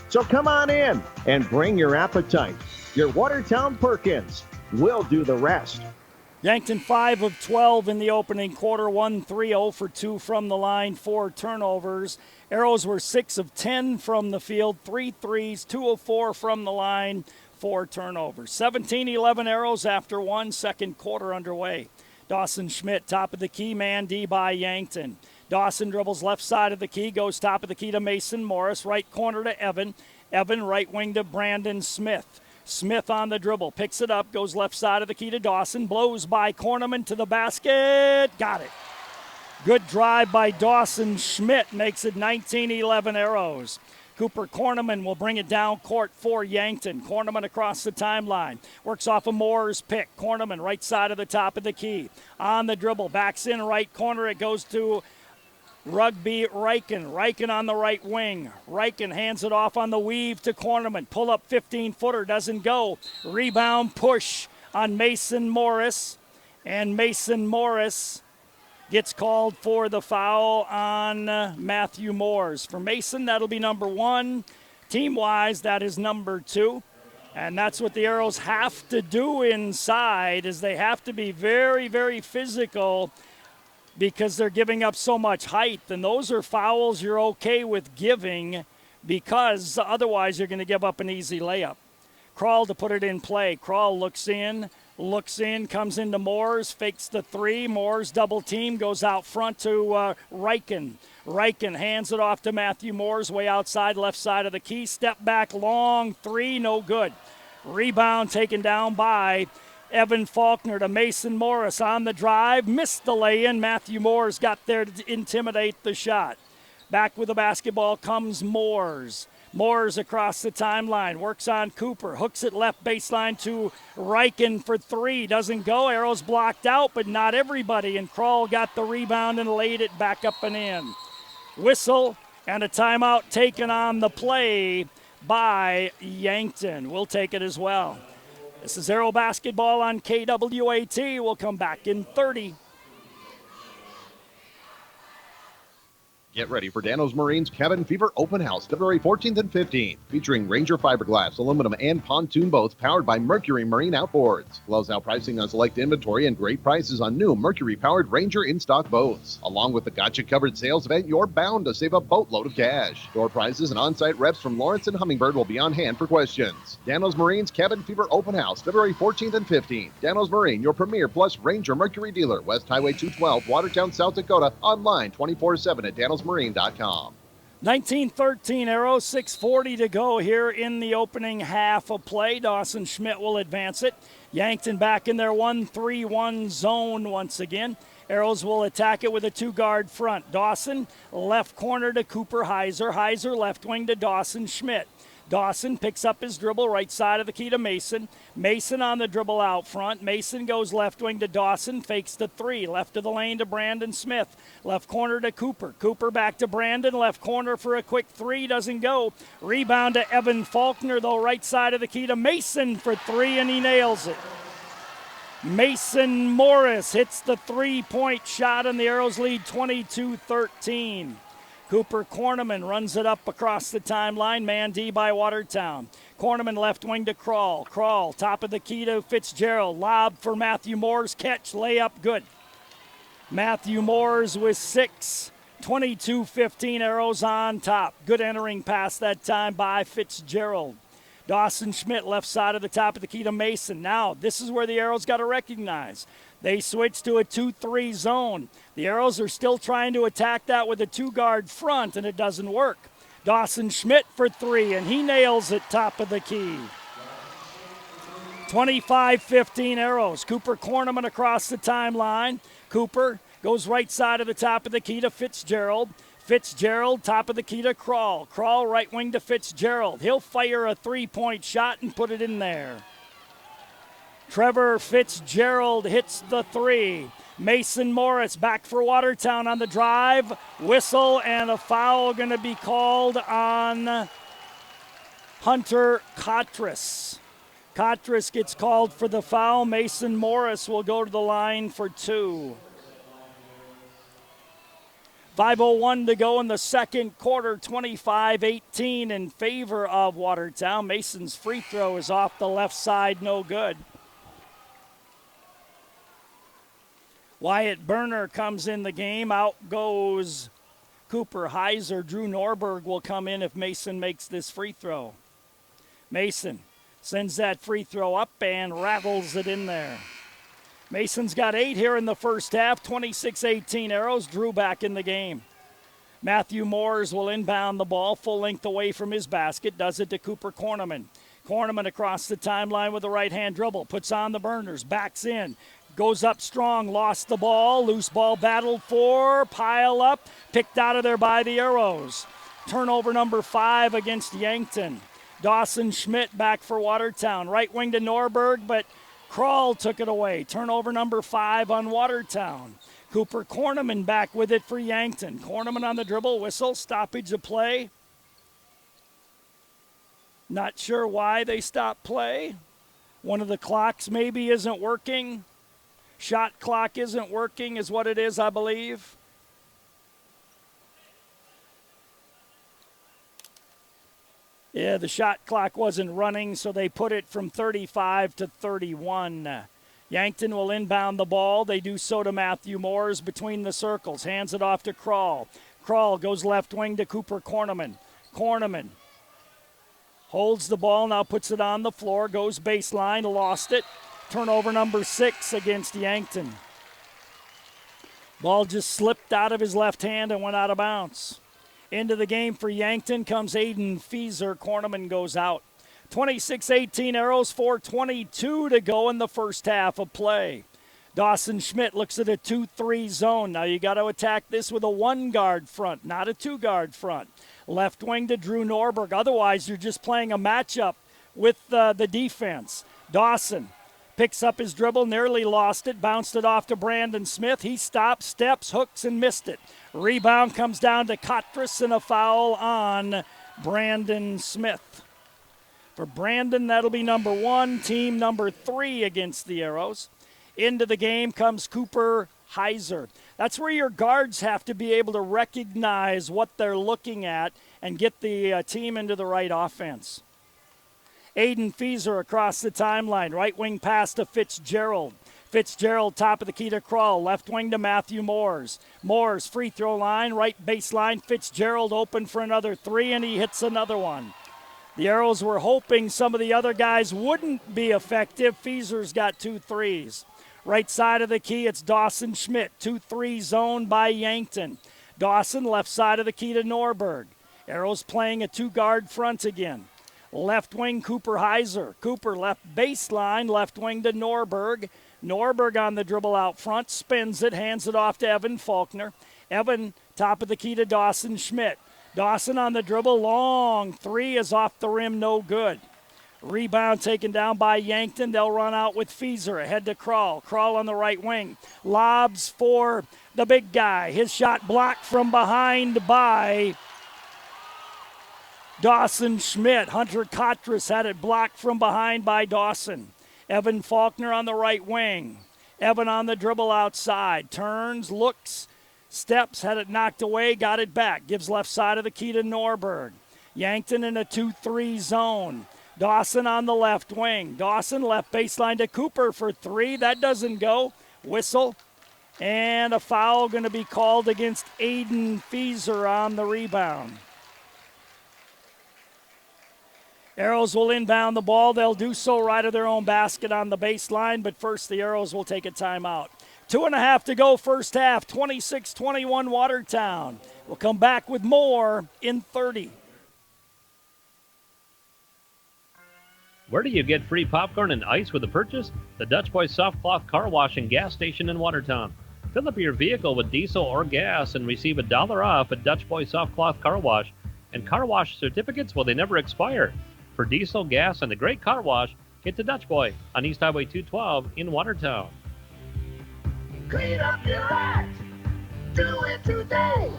So come on in and bring your appetite. Your Watertown Perkins will do the rest. Yankton 5 of 12 in the opening quarter. 1-3, 0 for 2 from the line, 4 turnovers. Arrows were 6 of 10 from the field, 3 threes, 2 of 4 from the line, 4 turnovers. 17-11 Arrows after 1 second quarter underway. Dawson Schmidt, top of the key, man D by Yankton. Dawson dribbles left side of the key, goes top of the key to Mason Morris, right corner to Evan. Evan right wing to Brandon Smith. Smith on the dribble, picks it up, goes left side of the key to Dawson, blows by Korneman to the basket, got it. Good drive by Dawson Schmidt, makes it 19-11 Arrows. Cooper Korneman will bring it down court for Yankton. Korneman across the timeline. Works off a Moore's pick. Korneman right side of the top of the key. On the dribble. Backs in right corner. It goes to Rugby Reichen. Reichen on the right wing. Reichen hands it off on the weave to Korneman. Pull up 15-footer. Doesn't go. Rebound push on Mason Morris. And Mason Morris gets called for the foul on Matthew Moores. For Mason, that'll be number 1. Team-wise, that is number 2. And that's what the Arrows have to do inside, is they have to be very, very physical because they're giving up so much height. And those are fouls you're okay with giving because otherwise you're going to give up an easy layup. Krull to put it in play. Krull looks in, comes into Moores, fakes the 3. Moores double team, goes out front to Reichen. Reichen hands it off to Matthew Moores, way outside, left side of the key. Step back, long 3, no good. Rebound taken down by Evan Faulkner to Mason Morris on the drive. Missed the lay-in. Matthew Moores got there to intimidate the shot. Back with the basketball comes Moores. Moores across the timeline, works on Cooper, hooks it left baseline to Reichen for three. Doesn't go, arrow's blocked out, but not everybody, and Kroll got the rebound and laid it back up and in. Whistle and a timeout taken on the play by Yankton. We'll take it as well. This is Arrow basketball on KWAT. We'll come back in 30. Get ready for Dano's Marine's Cabin Fever Open House, February 14th and 15th, featuring Ranger fiberglass, aluminum, and pontoon boats powered by Mercury Marine Outboards. Close out pricing on select inventory and great prices on new Mercury-powered Ranger in-stock boats. Along with the Gotcha Covered sales event, you're bound to save a boatload of cash. Door prizes and on-site reps from Lawrence and Hummingbird will be on hand for questions. Dano's Marine's Cabin Fever Open House, February 14th and 15th. Dano's Marine, your premier plus Ranger Mercury dealer, West Highway 212, Watertown, South Dakota. Online 24/7 at danosmarine.com. 19-13 Arrow, 6:40 to go here in the opening half of play. Dawson Schmidt will advance it. Yankton back in their 1-3-1 zone once again. Arrows will attack it with a two-guard front. Dawson, left corner to Cooper Heiser. Heiser, left wing to Dawson Schmidt. Dawson picks up his dribble, right side of the key to Mason. Mason on the dribble out front. Mason goes left wing to Dawson, fakes the three. Left of the lane to Brandon Smith. Left corner to Cooper. Cooper back to Brandon. Left corner for a quick three. Doesn't go. Rebound to Evan Faulkner, though, right side of the key to Mason for three, and he nails it. Mason Morris hits the three-point shot, and the Arrows lead 22-13. Cooper Corneman runs it up across the timeline. Man D by Watertown. Corneman left wing to Kroll. Kroll, top of the key to Fitzgerald. Lob for Matthew Moore's catch. Layup good. Matthew Moore's with 6. 22-15 Arrows on top. Good entering pass that time by Fitzgerald. Dawson Schmidt left side of the top of the key to Mason. Now, this is where the Arrows got to recognize. They switch to a 2-3 zone. The Arrows are still trying to attack that with a two-guard front, and it doesn't work. Dawson Schmidt for three, and he nails it top of the key. 25-15 Arrows. Cooper Corneman across the timeline. Cooper goes right side of the top of the key to Fitzgerald. Fitzgerald, top of the key to Kroll. Kroll, right wing to Fitzgerald. He'll fire a three-point shot and put it in there. Trevor Fitzgerald hits the three. Mason Morris back for Watertown on the drive. Whistle and a foul going to be called on Hunter Kotras. Kotras gets called for the foul. Mason Morris will go to the line for two. 5:01 to go in the second quarter, 25-18 in favor of Watertown. Mason's free throw is off the left side, no good. Wyatt Berner comes in the game. Out goes Cooper Heiser. Drew Norberg will come in if Mason makes this free throw. Mason sends that free throw up and rattles it in there. Mason's got 8 here in the first half, 26-18 Arrows. Drew back in the game. Matthew Moores will inbound the ball full length away from his basket, does it to Cooper Corneman. Corneman across the timeline with a right-hand dribble, puts on the burners, backs in, goes up strong, lost the ball, loose ball battled for, pile up, picked out of there by the Arrows. Turnover number 5 against Yankton. Dawson Schmidt back for Watertown. Right wing to Norberg, but Kroll took it away. Turnover number 5 on Watertown. Cooper Corneman back with it for Yankton. Corneman on the dribble, whistle, stoppage of play. Not sure why they stopped play. One of the clocks maybe isn't working. Shot clock isn't working is what it is, I believe. Yeah, the shot clock wasn't running, so they put it from 35 to 31. Yankton will inbound the ball. They do so to Matthew Moores between the circles. Hands it off to Kroll. Kroll goes left wing to Cooper Corneman. Corneman holds the ball, now puts it on the floor, goes baseline, lost it. Turnover number 6 against Yankton. Ball just slipped out of his left hand and went out of bounds. Into the game for Yankton comes Aiden Fieser. Corneman goes out. 26-18 Arrows, 4:22 to go in the first half of play. Dawson Schmidt looks at a 2-3 zone. Now you got to attack this with a 1-guard front, not a 2-guard front. Left wing to Drew Norberg. Otherwise, you're just playing a matchup with the defense. Dawson picks up his dribble, nearly lost it, bounced it off to Brandon Smith. He stops, steps, hooks, and missed it. Rebound comes down to Kotras and a foul on Brandon Smith. For Brandon, that'll be number 1, team number 3 against the Arrows. Into the game comes Cooper Heiser. That's where your guards have to be able to recognize what they're looking at and get the team into the right offense. Aiden Fieser across the timeline. Right wing pass to Fitzgerald. Fitzgerald, top of the key to Krull. Left wing to Matthew Moores. Moores, free throw line, right baseline. Fitzgerald open for another 3, and he hits another one. The Arrows were hoping some of the other guys wouldn't be effective. Fieser's got 2 threes. Right side of the key, it's Dawson Schmidt. 2-3 zone by Yankton. Dawson, left side of the key to Norberg. Arrows playing a 2-guard front again. Left wing, Cooper Heiser. Cooper, left baseline, left wing to Norberg. Norberg on the dribble out front, spins it, hands it off to Evan Faulkner. Evan, top of the key to Dawson Schmidt. Dawson on the dribble, long 3 is off the rim, no good. Rebound taken down by Yankton. They'll run out with Fieser. Ahead to Krull. Krull on the right wing. Lobs for the big guy. His shot blocked from behind by Dawson Schmidt. Hunter Kotras had it blocked from behind by Dawson. Evan Faulkner on the right wing. Evan on the dribble outside. Turns, looks, steps, had it knocked away, got it back. Gives left side of the key to Norberg. Yankton in a 2-3 zone. Dawson on the left wing. Dawson left baseline to Cooper for 3. That doesn't go. Whistle. And a foul going to be called against Aiden Fieser on the rebound. Arrows will inbound the ball. They'll do so right of their own basket on the baseline, but first the Arrows will take a timeout. 2.5 to go first half, 26-21 Watertown. We'll come back with more in 30. Where do you get free popcorn and ice with a purchase? The Dutch Boy Soft Cloth Car Wash and Gas Station in Watertown. Fill up your vehicle with diesel or gas and receive $1 off at Dutch Boy Soft Cloth Car Wash. And car wash certificates, well, they never expire. For diesel, gas, and a great car wash, get to Dutch Boy on East Highway 212 in Watertown. Clean up your act. Do it today.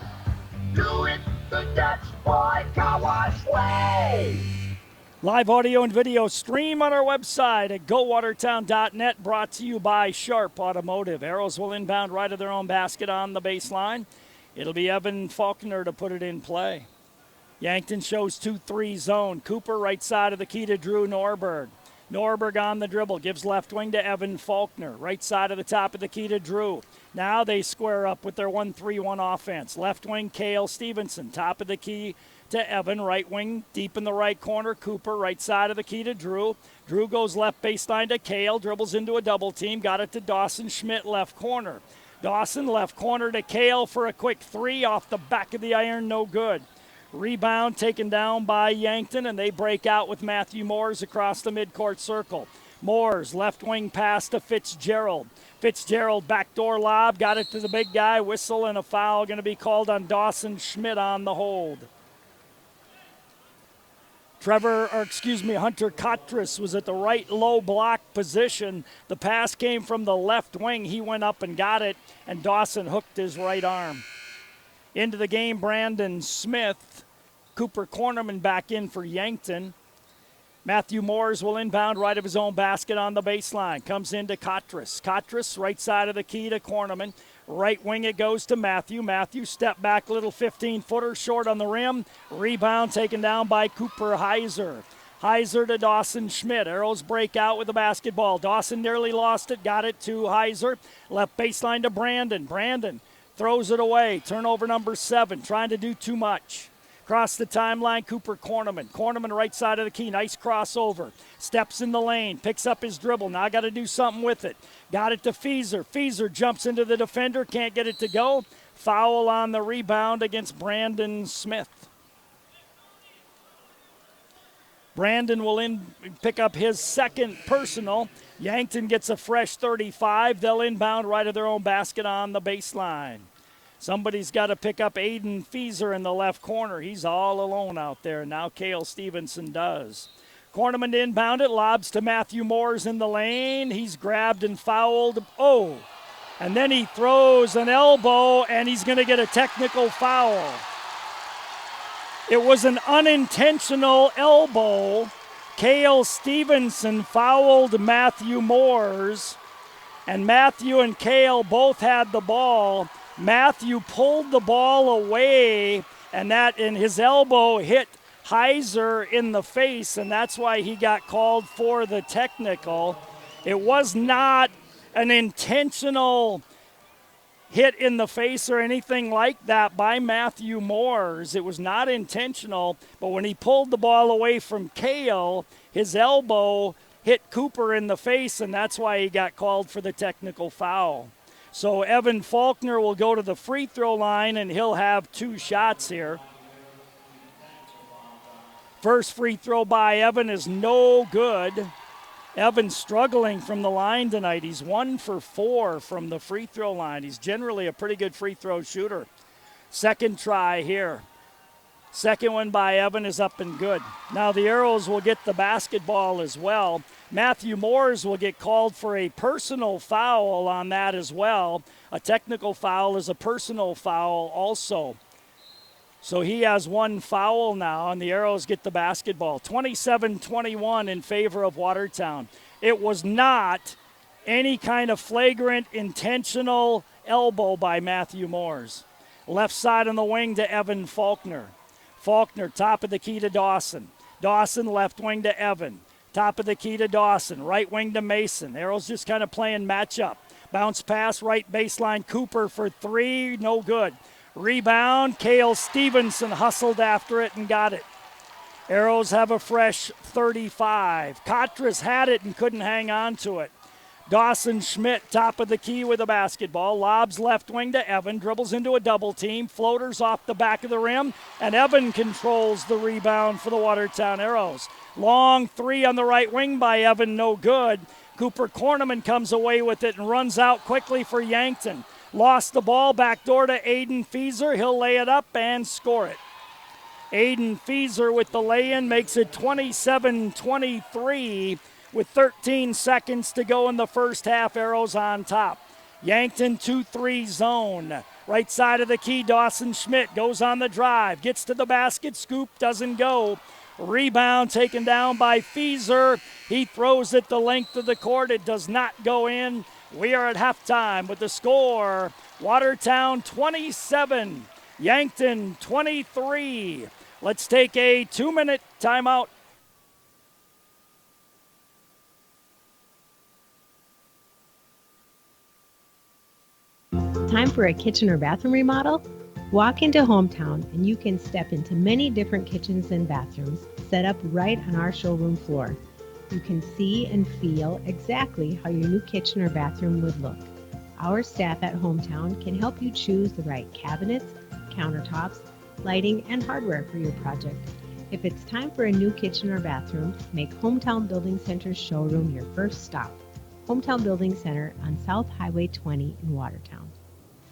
Do it the Dutch Boy Car Wash way. Live audio and video stream on our website at gowatertown.net, brought to you by Sharp Automotive. Arrows will inbound right of their own basket on the baseline. It'll be Evan Faulkner to put it in play. Yankton shows 2-3 zone. Cooper right side of the key to Drew Norberg. Norberg on the dribble, gives left wing to Evan Faulkner. Right side of the top of the key to Drew. Now they square up with their 1-3-1 offense. Left wing, Cale Stevenson. Top of the key to Evan, right wing, deep in the right corner. Cooper, right side of the key to Drew. Drew goes left baseline to Cale, dribbles into a double team, got it to Dawson Schmidt, left corner. Dawson, left corner to Cale for a quick 3 off the back of the iron, no good. Rebound taken down by Yankton, and they break out with Matthew Moores across the midcourt circle. Moores, left wing pass to Fitzgerald. Fitzgerald, backdoor lob, got it to the big guy. Whistle and a foul going to be called on Dawson Schmidt on the hold. Hunter Kotras was at the right low block position. The pass came from the left wing. He went up and got it, and Dawson hooked his right arm. Into the game, Brandon Smith. Cooper Cornerman back in for Yankton. Matthew Moores will inbound right of his own basket on the baseline. Comes into Kotras. Kotras, right side of the key to Cornerman. Right wing it goes to Matthew. Matthew step back, little 15-footer short on the rim. Rebound taken down by Cooper Heiser. Heiser to Dawson Schmidt. Arrows break out with the basketball. Dawson nearly lost it, got it to Heiser. Left baseline to Brandon. Brandon throws it away. Turnover number 7, trying to do too much. Across the timeline, Cooper Cornerman. Cornerman right side of the key. Nice crossover. Steps in the lane. Picks up his dribble. Now got to do something with it. Got it to Fieser. Fieser jumps into the defender. Can't get it to go. Foul on the rebound against Brandon Smith. Brandon will pick up his second personal. Yankton gets a fresh 35. They'll inbound right of their own basket on the baseline. Somebody's got to pick up Aiden Feeser in the left corner. He's all alone out there. Now Cale Stevenson does. Cornerman inbound it, lobs to Matthew Moores in the lane. He's grabbed and fouled. Oh, and then he throws an elbow, and he's going to get a technical foul. It was an unintentional elbow. Cale Stevenson fouled Matthew Moores, and Matthew and Cale both had the ball. Matthew pulled the ball away, and his elbow hit Heiser in the face, and that's why he got called for the technical. It was not an intentional hit in the face or anything like that by Matthew Moores. It was not intentional, but when he pulled the ball away from Cale, his elbow hit Cooper in the face, and that's why he got called for the technical foul. So Evan Faulkner will go to the free throw line, and he'll have 2 shots here. First free throw by Evan is no good. Evan struggling from the line tonight. He's 1 for 4 from the free throw line. He's generally a pretty good free throw shooter. Second try here. Second one by Evan is up and good. Now the Arrows will get the basketball as well. Matthew Moores will get called for a personal foul on that as well. A technical foul is a personal foul also. So he has 1 foul now, and the Arrows get the basketball. 27-21 in favor of Watertown. It was not any kind of flagrant, intentional elbow by Matthew Moores. Left side on the wing to Evan Faulkner. Faulkner, top of the key to Dawson. Dawson, left wing to Evan. Top of the key to Dawson. Right wing to Mason. Arrows just kind of playing matchup. Bounce pass, right baseline. Cooper for 3, no good. Rebound, Cale Stevenson hustled after it and got it. Arrows have a fresh 35. Kotras had it and couldn't hang on to it. Dawson Schmidt, top of the key with a basketball. Lobs left wing to Evan. Dribbles into a double team. Floaters off the back of the rim. And Evan controls the rebound for the Watertown Arrows. Long 3 on the right wing by Evan, no good. Cooper Cornerman comes away with it and runs out quickly for Yankton. Lost the ball, back door to Aiden Feeser. He'll lay it up and score it. Aiden Feeser with the lay-in makes it 27-23 with 13 seconds to go in the first half. Arrows on top. Yankton 2-3 zone. Right side of the key, Dawson Schmidt goes on the drive. Gets to the basket, scoop, doesn't go. Rebound taken down by Feeser. He throws it the length of the court. It does not go in. We are at halftime with the score, Watertown 27, Yankton 23. Let's take a 2-minute timeout. Time for a kitchen or bathroom remodel? Walk into Hometown and you can step into many different kitchens and bathrooms set up right on our showroom floor. You can see and feel exactly how your new kitchen or bathroom would look. Our staff at Hometown can help you choose the right cabinets, countertops, lighting, and hardware for your project. If it's time for a new kitchen or bathroom, make Hometown Building Center's showroom your first stop. Hometown Building Center on South Highway 20 in Watertown.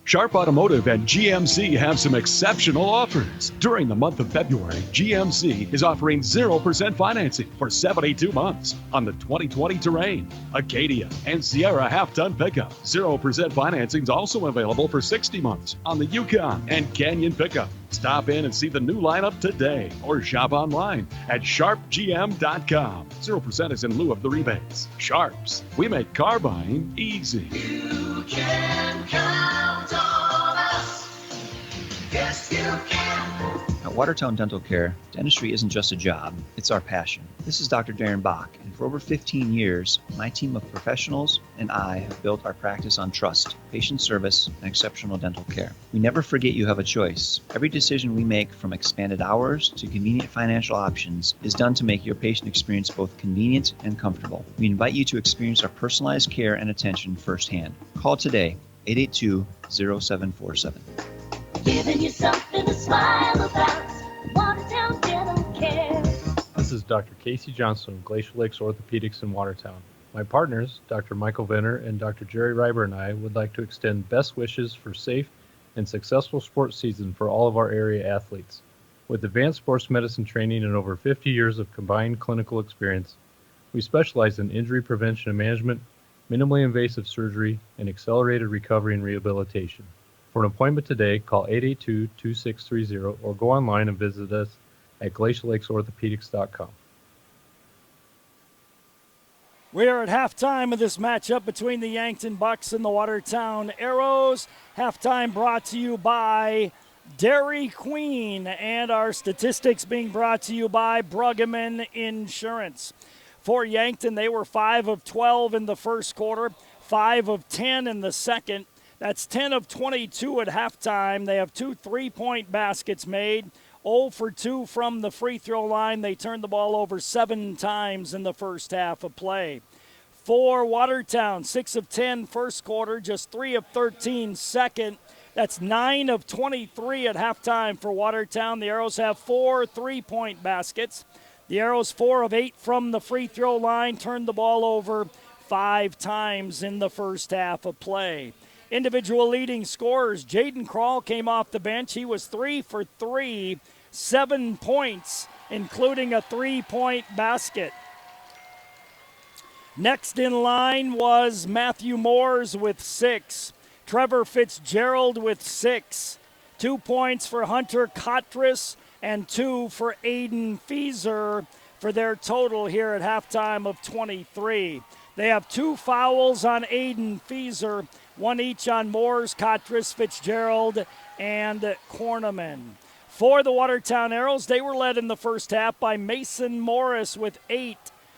Sharp Automotive and GMC have some exceptional offers. During the month of February, GMC is offering 0% financing for 72 months on the 2020 Terrain, Acadia, and Sierra half-ton pickup. 0% financing is also available for 60 months on the Yukon and Canyon pickup. Stop in and see the new lineup today or shop online at sharpgm.com. 0% is in lieu of the rebates. Sharps, we make car buying easy. You can count on us. Yes, you can. At Watertown Dental Care, dentistry isn't just a job, it's our passion. This is Dr. Darren Bach, and for over 15 years, my team of professionals and I have built our practice on trust, patient service, and exceptional dental care. We never forget you have a choice. Every decision we make, from expanded hours to convenient financial options, is done to make your patient experience both convenient and comfortable. We invite you to experience our personalized care and attention firsthand. Call today, 882-0747. Giving you something to smile about. Watertown Dental Care. This is Dr. Casey Johnson of Glacial Lakes Orthopedics in Watertown. My partners, Dr. Michael Venner and Dr. Jerry Reiber, and I would like to extend best wishes for safe and successful sports season for all of our area athletes. With advanced sports medicine training and over 50 years of combined clinical experience, we specialize in injury prevention and management, minimally invasive surgery, and accelerated recovery and rehabilitation. For an appointment today, call 882-2630 or go online and visit us at glaciallakes.orthopedics.com. We are at halftime of this matchup between the Yankton Bucks and the Watertown Arrows. Halftime brought to you by Dairy Queen, and our statistics being brought to you by Pregame Insurance. For Yankton, they were 5 of 12 in the first quarter, 5 of 10 in the second. That's 10 of 22 at halftime. They have 2 3-point baskets made, 0 for 2 from the free throw line. They turned the ball over 7 times in the first half of play. For Watertown, 6 of 10 first quarter, just 3 of 13 second. That's 9 of 23 at halftime for Watertown. The Arrows have 4 3-point baskets. The Arrows 4 of 8 from the free throw line, turned the ball over 5 times in the first half of play. Individual leading scorers, Jaden Krall came off the bench. He was 3 for 3, 7 points, including a 3-point basket. Next in line was Matthew Moores with 6. Trevor Fitzgerald with 6. 2 points for Hunter Kotris and 2 for Aiden Fieser for their total here at halftime of 23. They have 2 fouls on Aiden Fieser, 1 each on Moores, Kotris, Fitzgerald, and Corneman. For the Watertown Arrows, they were led in the first half by Mason Morris with 8,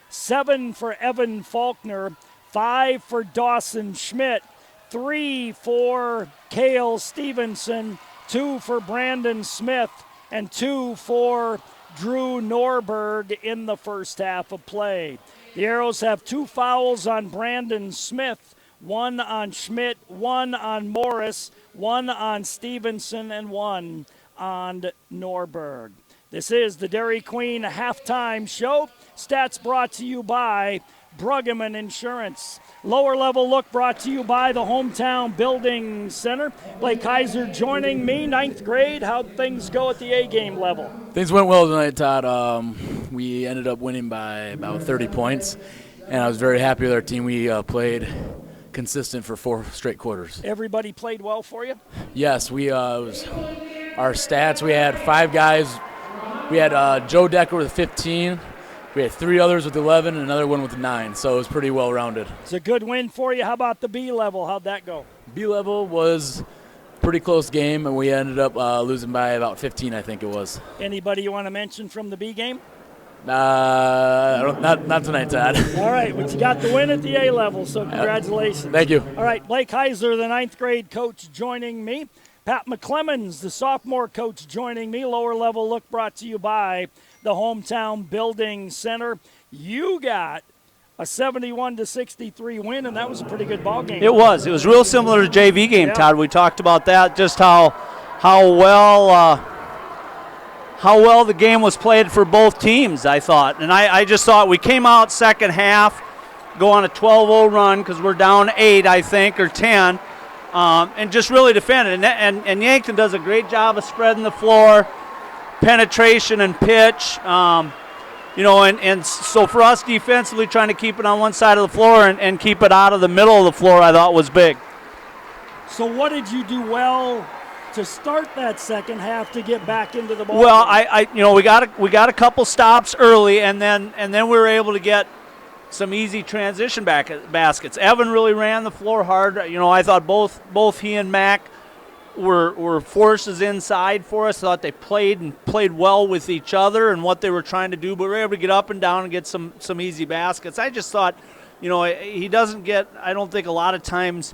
7 for Evan Faulkner, 5 for Dawson Schmidt, 3 for Cale Stevenson, 2 for Brandon Smith, and 2 for Drew Norberg in the first half of play. The Arrows have 2 fouls on Brandon Smith, 1 on Schmidt, 1 on Morris, 1 on Stevenson, and 1 on Norberg. This is the Dairy Queen halftime show. Stats brought to you by Pregame Insurance. Lower level look brought to you by the Hometown Building Center. Blake Kaiser joining me, 9th grade. How'd things go at the A-game level? Things went well tonight, Todd. We ended up winning by about 30 points, and I was very happy with our team. We played consistent for 4 straight quarters. Everybody played well for you? Yes, our stats, we had 5 guys. We had Joe Decker with 15. We had 3 others with 11 and another one with 9, so it was pretty well-rounded. It's a good win for you. How about the B level? How'd that go? B level was a pretty close game, and we ended up losing by about 15, I think it was. Anybody you want to mention from the B game? Not tonight, Todd. All right, but you got the win at the A level, so congratulations. Thank you. All right, Blake Heiser, the 9th grade coach, joining me. Pat McClemens, the sophomore coach, joining me. Lower level look brought to you by the Hometown Building Center. You got a 71-63 win, and that was a pretty good ball game. It was. It was real similar to JV game, yeah. Todd. We talked about that, just how well the game was played for both teams, I thought. And I just thought we came out second half, go on a 12-0 run because we're down 8, I think, or 10, and just really defended. And Yankton does a great job of spreading the floor, penetration and pitch, and so for us defensively trying to keep it on one side of the floor and keep it out of the middle of the floor, I thought was big. So what did you do well to start that second half to get back into the ball? Well, we got a couple stops early, and then we were able to get some easy transition baskets. Evan really ran the floor hard. I thought both he and Mac were forces inside for us. Thought they played well with each other and what they were trying to do, but we were able to get up and down and get some easy baskets. I just thought, he doesn't get, I don't think a lot of times,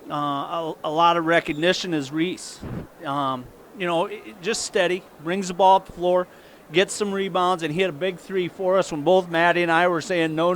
a lot of recognition as Reese. Just steady, brings the ball up the floor, gets some rebounds, and he had a big 3 for us when both Maddie and I were saying no.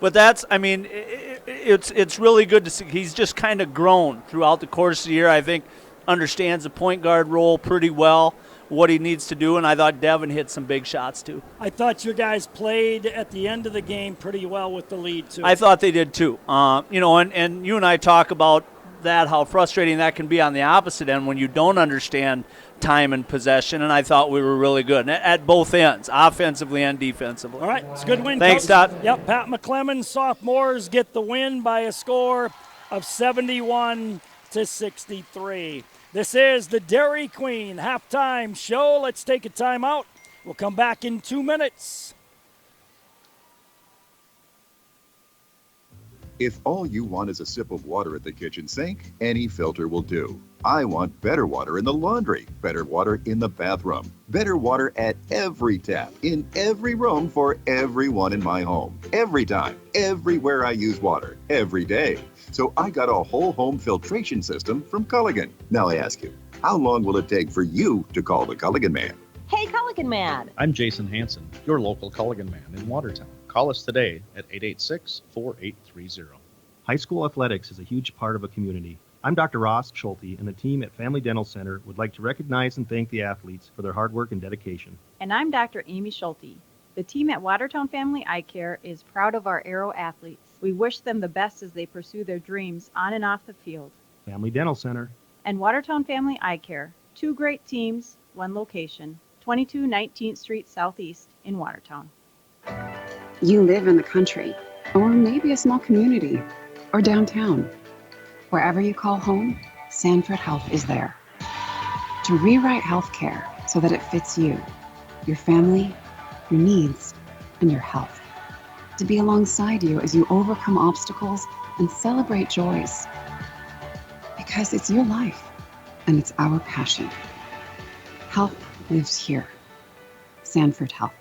But that's, it's really good to see. He's just kind of grown throughout the course of the year. I think understands the point guard role pretty well. what he needs to do, and I thought Devin hit some big shots too. I thought your guys played at the end of the game pretty well with the lead too. I thought they did too. And you and I talk about that, how frustrating that can be on the opposite end when you don't understand time and possession, and I thought we were really good at both ends, offensively and defensively. All right, it's a good win. Thanks, Coach. Todd. Yep, Pat McClellan, sophomores get the win by a score of 71-63. This is the Dairy Queen halftime show. Let's take a timeout. We'll come back in 2 minutes. If all you want is a sip of water at the kitchen sink, any filter will do. I want better water in the laundry, better water in the bathroom, better water at every tap, in every room for everyone in my home. Every time, everywhere I use water, every day. So I got a whole home filtration system from Culligan. Now I ask you, how long will it take for you to call the Culligan Man? Hey, Culligan Man. I'm Jason Hansen, your local Culligan Man in Watertown. Call us today at 886-4830. High school athletics is a huge part of a community. I'm Dr. Ross Schulte, and the team at Family Dental Center would like to recognize and thank the athletes for their hard work and dedication. And I'm Dr. Amy Schulte. The team at Watertown Family Eye Care is proud of our Aero athletes. We wish them the best as they pursue their dreams on and off the field. Family Dental Center. And Watertown Family Eye Care, 2 great teams, 1 location, 22 19th Street Southeast in Watertown. You live in the country, or maybe a small community, or downtown. Wherever you call home, Sanford Health is there. To rewrite healthcare so that it fits you, your family, your needs, and your health. To be alongside you as you overcome obstacles and celebrate joys. Because it's your life, and it's our passion. Health lives here. Sanford Health.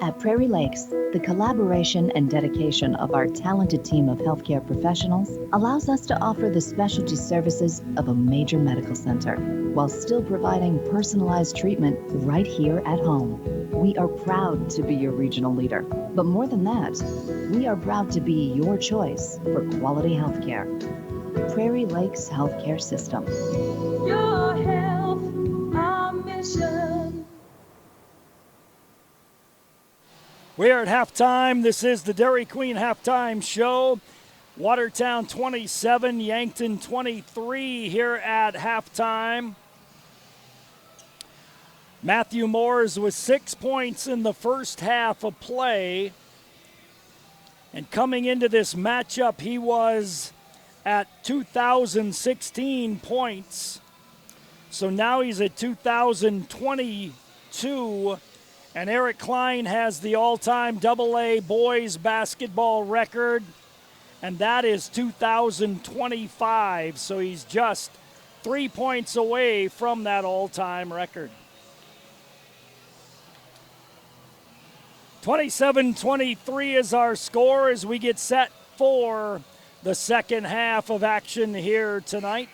At Prairie Lakes, the collaboration and dedication of our talented team of healthcare professionals allows us to offer the specialty services of a major medical center while still providing personalized treatment right here at home. We are proud to be your regional leader, but more than that, we are proud to be your choice for quality healthcare. Prairie Lakes Healthcare System. Your health, our mission. We are at halftime. This is the Dairy Queen halftime show. Watertown 27, Yankton 23 here at halftime. Matthew Moores with 6 points in the first half of play. And coming into this matchup, he was at 2,016 points. So now he's at 2,022. And Eric Klein has the all-time AA boys basketball record, and that is 2,025. So he's just 3 points away from that all-time record. 27-23 is our score as we get set for the second half of action here tonight.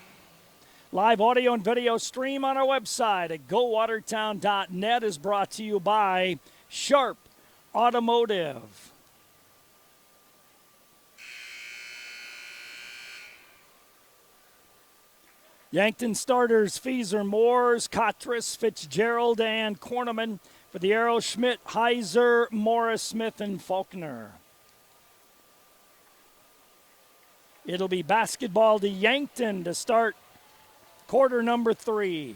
Live audio and video stream on our website at gowatertown.net is brought to you by Sharp Automotive. Yankton starters Feeser, Moores, Kotras, Fitzgerald, and Korneman. For the Arrow, Schmidt, Heiser, Morris, Smith, and Faulkner. It'll be basketball to Yankton to start quarter number 3.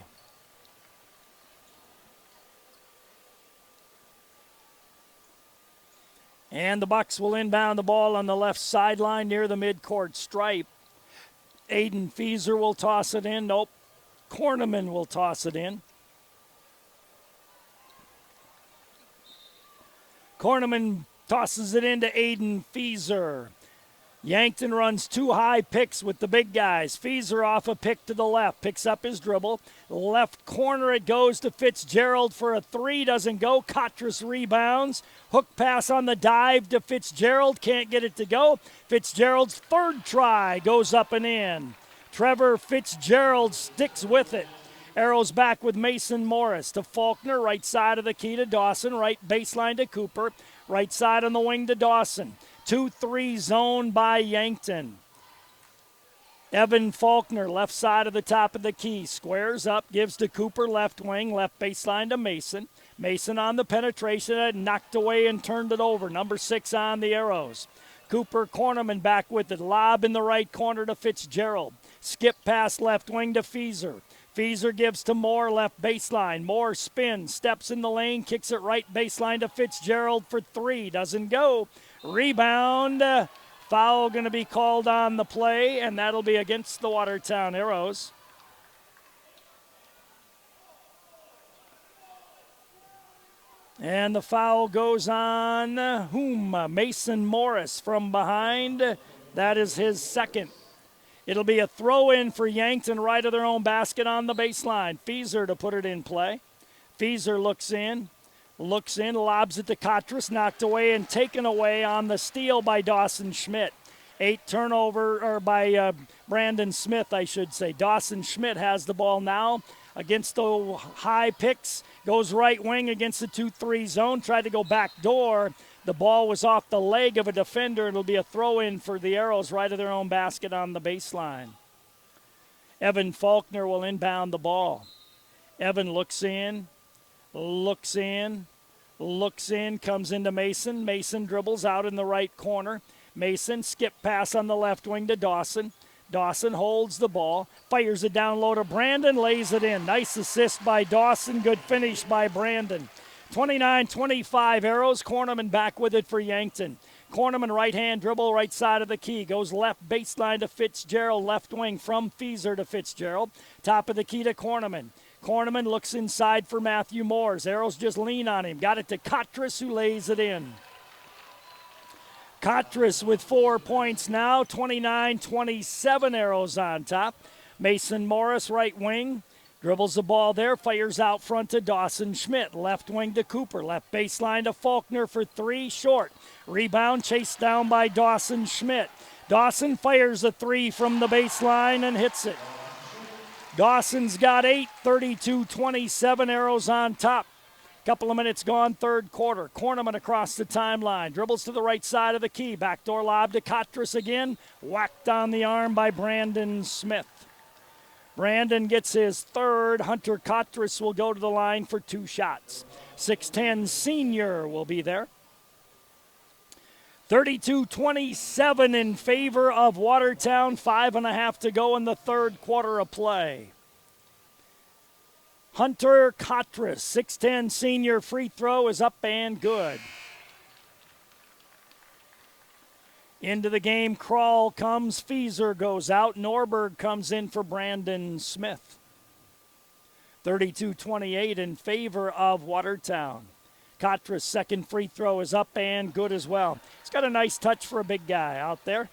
And the Bucks will inbound the ball on the left sideline near the midcourt stripe. Aiden Feeser will toss it in. Nope. Korneman will toss it in. Korneman tosses it into Aiden Feeser. Yankton runs 2 high picks with the big guys. Feeser off a pick to the left, picks up his dribble. Left corner it goes to Fitzgerald for a 3, doesn't go. Kotras rebounds. Hook pass on the dive to Fitzgerald, can't get it to go. Fitzgerald's third try goes up and in. Trevor Fitzgerald sticks with it. Arrows back with Mason Morris to Faulkner, right side of the key to Dawson, right baseline to Cooper, right side on the wing to Dawson. 2-3 zone by Yankton. Evan Faulkner, left side of the top of the key, squares up, gives to Cooper, left wing, left baseline to Mason. Mason on the penetration, knocked away and turned it over. Number 6 on the arrows. Cooper Cornerman back with it. Lob in the right corner to Fitzgerald. Skip pass left wing to Feeser. Feeser gives to Moore, left baseline. Moore spins, steps in the lane, kicks it right baseline to Fitzgerald for 3. Doesn't go. Rebound. Foul going to be called on the play, and that'll be against the Watertown Arrows. And the foul goes on Mason Morris from behind. That is his second. It'll be a throw-in for Yankton right of their own basket on the baseline. Feeser to put it in play. Feeser looks in, lobs it to Kotras, knocked away and taken away on the steal by Dawson Schmidt. 8 turnover, or by Brandon Smith, I should say. Dawson Schmidt has the ball now against the high picks. Goes right wing against the 2-3 zone. Tried to go back door. The ball was off the leg of a defender. It'll be a throw-in for the Arrows right of their own basket on the baseline. Evan Faulkner will inbound the ball. Evan looks in, comes into Mason. Mason dribbles out in the right corner. Mason, skip pass on the left wing to Dawson. Dawson holds the ball, fires it down low to Brandon, lays it in. Nice assist by Dawson, good finish by Brandon. 29-25 Arrows. Cornerman back with it for Yankton. Cornerman right-hand dribble, right side of the key. Goes left baseline to Fitzgerald, left wing from Feeser to Fitzgerald. Top of the key to Cornerman. Cornerman looks inside for Matthew Moores. Arrows just lean on him. Got it to Kotras, who lays it in. Kotras with 4 points now, 29-27 Arrows on top. Mason Morris, right wing, dribbles the ball there, fires out front to Dawson Schmidt. Left wing to Cooper, left baseline to Faulkner for 3, short. Rebound chased down by Dawson Schmidt. Dawson fires a 3 from the baseline and hits it. Dawson's got 8, 32-27 Arrows on top. Couple of minutes gone, third quarter. Cornerman across the timeline. Dribbles to the right side of the key. Backdoor lob to Kotras again. Whacked on the arm by Brandon Smith. Brandon gets his third. Hunter Kotras will go to the line for 2 shots. 6'10 senior will be there. 32-27 in favor of Watertown. 5.5 to go in the third quarter of play. Hunter Kotras, 6'10 senior, free throw is up and good. Into the game, Crawl comes, Feeser goes out, Norberg comes in for Brandon Smith. 32-28 in favor of Watertown. Kotras' second free throw is up and good as well. He's got a nice touch for a big guy out there.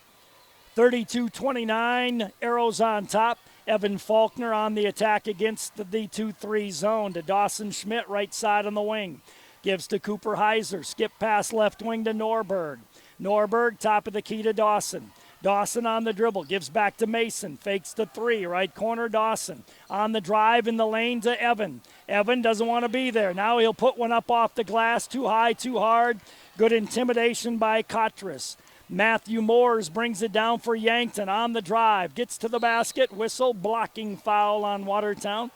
32-29, Arrows on top. Evan Faulkner on the attack against the 2-3 zone to Dawson Schmidt, right side on the wing. Gives to Cooper Heiser. Skip pass left wing to Norberg. Norberg, top of the key to Dawson. Dawson on the dribble, gives back to Mason. Fakes the 3, right corner Dawson. On the drive in the lane to Evan. Evan doesn't want to be there. Now he'll put one up off the glass. Too high, too hard. Good intimidation by Kotras. Matthew Moores brings it down for Yankton on the drive. Gets to the basket. Whistle, blocking foul on Watertown.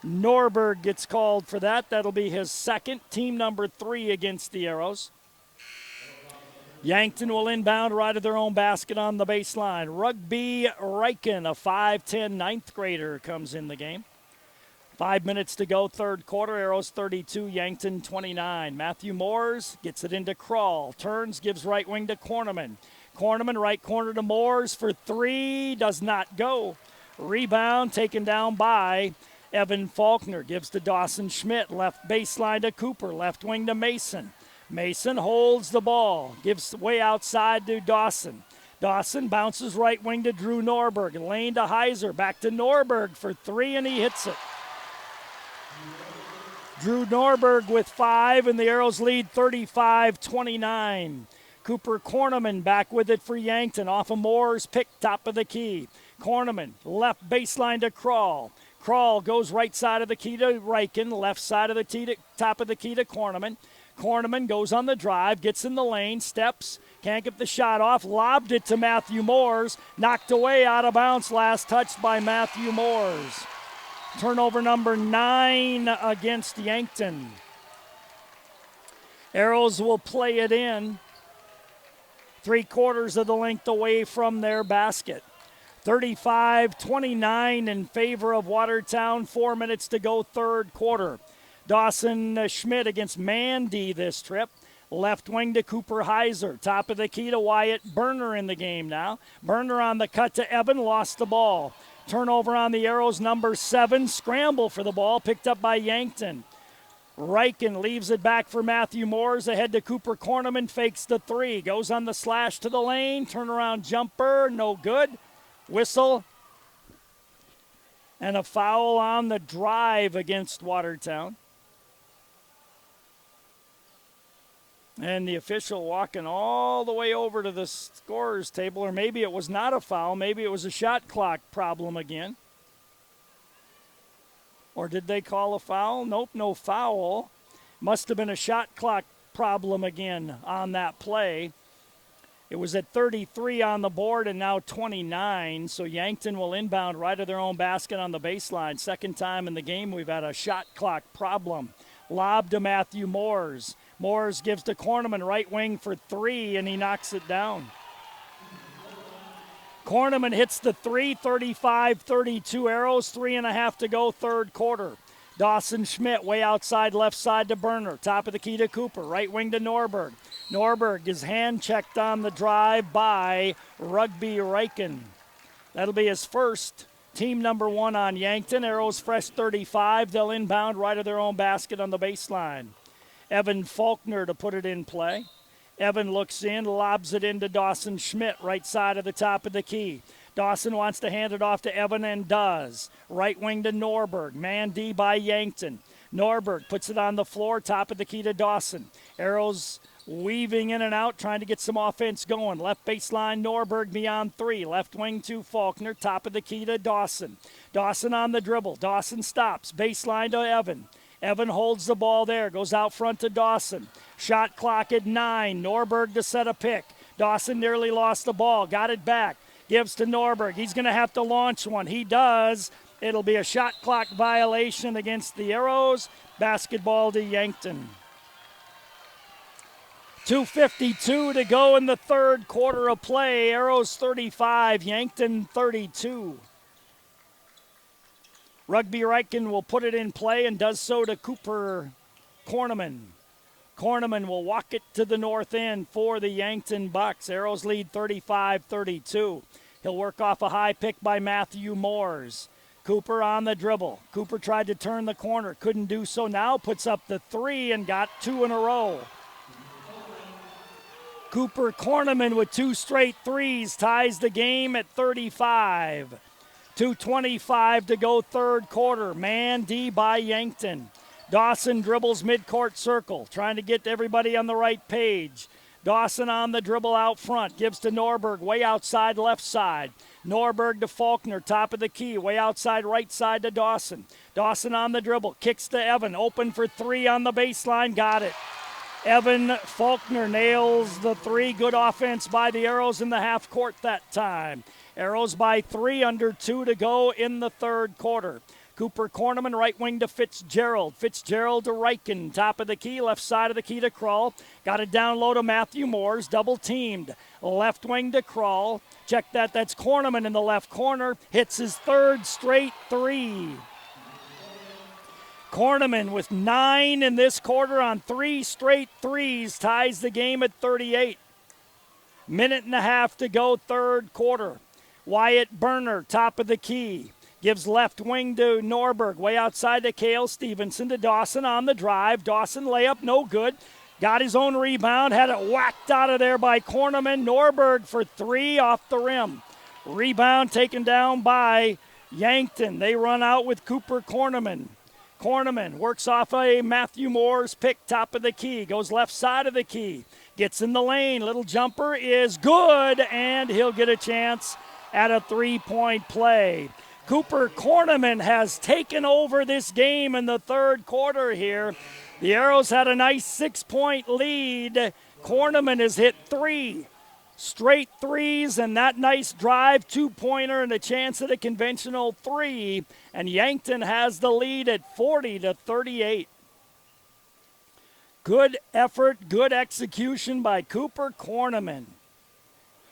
Norberg gets called for that. That'll be his second, team number 3 against the Arrows. Yankton will inbound right of their own basket on the baseline. Rugby Riken, a 5'10 ninth grader, comes in the game. 5 minutes to go, third quarter. Arrows 32, Yankton 29. Matthew Moores gets it into Crawl. Turns, gives right wing to Cornerman. Cornerman, right corner to Moores for 3. Does not go. Rebound taken down by Evan Faulkner. Gives to Dawson Schmidt. Left baseline to Cooper. Left wing to Mason. Mason holds the ball. Gives way outside to Dawson. Dawson bounces right wing to Drew Norberg. Lane to Heiser. Back to Norberg for 3, and he hits it. Drew Norberg with 5, and the Arrows lead 35-29. Cooper Cornerman back with it for Yankton. Off of Moore's pick, top of the key. Cornerman, left baseline to Crawl. Crawl goes right side of the key to Riken, left side of the key to top of the key to Cornerman. Cornerman goes on the drive, gets in the lane, steps, Can't get the shot off. Lobbed it to Matthew Moores. Knocked away out of bounds. Last touched by Matthew Moores. Turnover number 9 against Yankton. Arrows will play it in. 3/4 of the length away from their basket. 35-29 in favor of Watertown. 4 minutes to go, third quarter. Dawson Schmidt against Mandy this trip. Left wing to Cooper Heiser. Top of the key to Wyatt Berner in the game now. Berner on the cut to Evan, lost the ball. Turnover on the Arrows, number 7. Scramble for the ball, picked up by Yankton. Reichen leaves it back for Matthew Moores. Ahead to Cooper Corneman, fakes the 3. Goes on the slash to the lane. Turnaround jumper, no good. Whistle. And a foul on the drive against Watertown. And the official walking all the way over to the scorer's table, or maybe it was not a foul. Maybe it was a shot clock problem again. Or did they call a foul? Nope, no foul. Must have been a shot clock problem again on that play. It was at 33 on the board and now 29. So Yankton will inbound right of their own basket on the baseline. Second time in the game we've had a shot clock problem. Lob to Matthew Moores. Moores gives to Corneman, right wing for 3, and he knocks it down. Corneman hits the 3, 35-32 Arrows, 3.5 to go, third quarter. Dawson Schmidt way outside left side to Berner. Top of the key to Cooper, right wing to Norberg. Norberg is hand checked on the drive by Rugby Reichen. That'll be his first. Team number 1 on Yankton. Arrows fresh 35. They'll inbound right of their own basket on the baseline. Evan Faulkner to put it in play. Evan looks in, lobs it into Dawson Schmidt, right side of the top of the key. Dawson wants to hand it off to Evan and does. Right wing to Norberg. Man D by Yankton. Norberg puts it on the floor, top of the key to Dawson. Arrows weaving in and out, trying to get some offense going. Left baseline, Norberg beyond 3. Left wing to Faulkner, top of the key to Dawson. Dawson on the dribble. Dawson stops. Baseline to Evan. Evan holds the ball there, goes out front to Dawson. Shot clock at 9. Norberg to set a pick. Dawson nearly lost the ball, got it back. Gives to Norberg. He's going to have to launch one. He does. It'll be a shot clock violation against the Arrows. Basketball to Yankton. 2:52 to go in the third quarter of play. Arrows 35, Yankton 32. Rugby Reichen will put it in play and does so to Cooper Corneman. Corneman will walk it to the north end for the Yankton Bucks. Arrows lead 35-32. He'll work off a high pick by Matthew Moores. Cooper on the dribble. Cooper tried to turn the corner, couldn't do so. Now puts up the 3 and got 2 in a row. Cooper Corneman with 2 straight threes ties the game at 35. 2:25 to go, third quarter. Man D by Yankton. Dawson dribbles midcourt circle, trying to get everybody on the right page. Dawson on the dribble out front, gives to Norberg, way outside left side. Norberg to Faulkner, top of the key, way outside right side to Dawson. Dawson on the dribble, kicks to Evan, open for 3 on the baseline, got it. Evan Faulkner nails the 3. Good offense by the Arrows in the half court that time. Arrows by 3, under 2 to go in the third quarter. Cooper Corneman, right wing to Fitzgerald. Fitzgerald to Reichen, top of the key, left side of the key to Krull. Got it down low to Matthew Moores, double teamed. Left wing to Krull. Check that, that's Corneman in the left corner. Hits his 3rd straight 3. Corneman with 9 in this quarter on 3 straight threes, ties the game at 38. Minute and a half to go, third quarter. Wyatt Berner, top of the key. Gives left wing to Norberg, way outside to Cale Stevenson, to Dawson on the drive. Dawson layup, no good. Got his own rebound, had it whacked out of there by Corneman. Norberg for 3 off the rim. Rebound taken down by Yankton. They run out with Cooper Corneman. Corneman works off a Matthew Moore's pick, top of the key, goes left side of the key, gets in the lane, little jumper is good, and he'll get a chance at a 3-point play. Cooper Corneman has taken over this game in the third quarter here. The Arrows had a nice 6-point lead. Corneman has hit 3. straight threes, and that nice drive, two-pointer, and a chance at a conventional three. And Yankton has the lead at 40-38. Good effort, good execution by Cooper Corneman.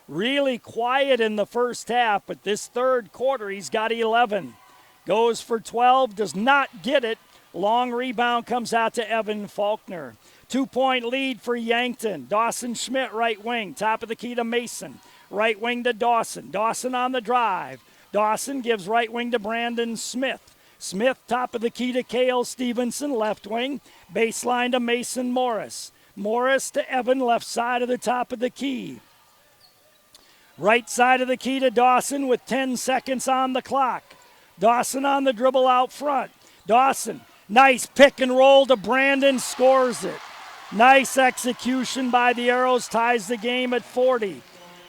Really quiet in the first half, but this third quarter he's got 11. Goes for 12, does not get it. Long rebound comes out to Evan Faulkner. 2-point lead for Yankton. Dawson Schmidt, right wing. Top of the key to Mason. Right wing to Dawson. Dawson on the drive. Dawson gives right wing to Brandon Smith. Smith, top of the key to Cale Stevenson, left wing. Baseline to Mason Morris. Morris to Evan, left side of the top of the key. Right side of the key to Dawson with 10 seconds on the clock. Dawson on the dribble out front. Dawson, nice pick and roll to Brandon, scores it. Nice execution by the Arrows, ties the game at 40.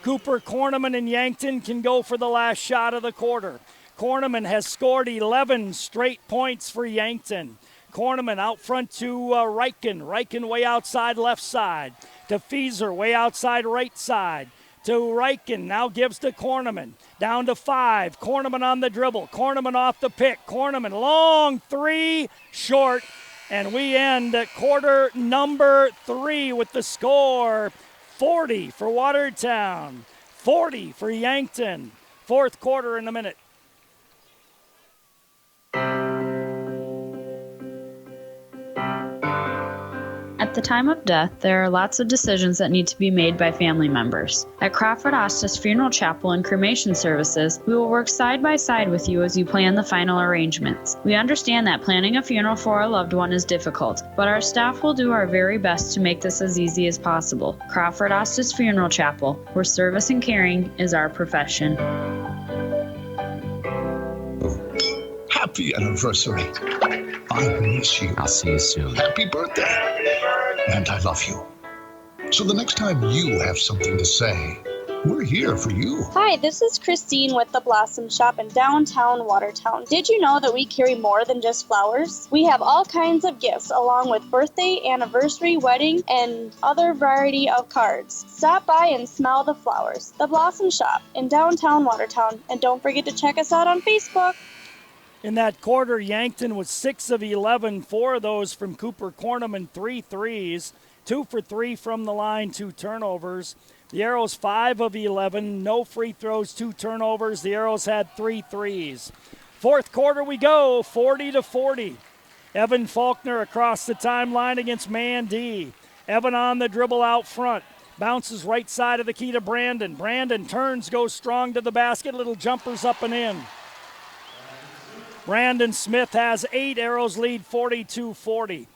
Cooper Corneman and Yankton can go for the last shot of the quarter. Corneman has scored 11 straight points for Yankton. Corneman out front to Reichen. Reichen way outside left side. To Fieser way outside right side. To Reichen, now gives to Corneman. Down to 5. Corneman on the dribble. Corneman off the pick. Corneman, long three, short. And we end quarter number 3 with the score 40 for Watertown, 40 for Yankton. Fourth quarter in a minute. At the time of death, there are lots of decisions that need to be made by family members. At Crawford Ostis Funeral Chapel and Cremation Services, we will work side by side with you as you plan the final arrangements. We understand that planning a funeral for a loved one is difficult, but our staff will do our very best to make this as easy as possible. Crawford Ostis Funeral Chapel, where service and caring is our profession. Happy anniversary. I miss you. I'll see you soon. Happy birthday. And I love you. So the next time you have something to say, we're here for you. Hi, this is Christine with the Blossom Shop in downtown Watertown. Did you know that we carry more than just flowers? We have all kinds of gifts along with birthday, anniversary, wedding, and other variety of cards. Stop by and smell the flowers. The Blossom Shop in downtown Watertown. And don't forget to check us out on Facebook. In that quarter, Yankton was 6 of 11, 4 of those from Cooper Corneman, 3 threes, 2 for 3 from the line, 2 turnovers. The Arrows 5 of 11, no free throws, 2 turnovers. The Arrows had 3 threes. Fourth quarter we go, 40-40. Evan Faulkner across the timeline against Mandy. Evan on the dribble out front. Bounces right side of the key to Brandon. Brandon turns, goes strong to the basket. Little jumpers up and in. Brandon Smith has 8. Arrows lead 42-40.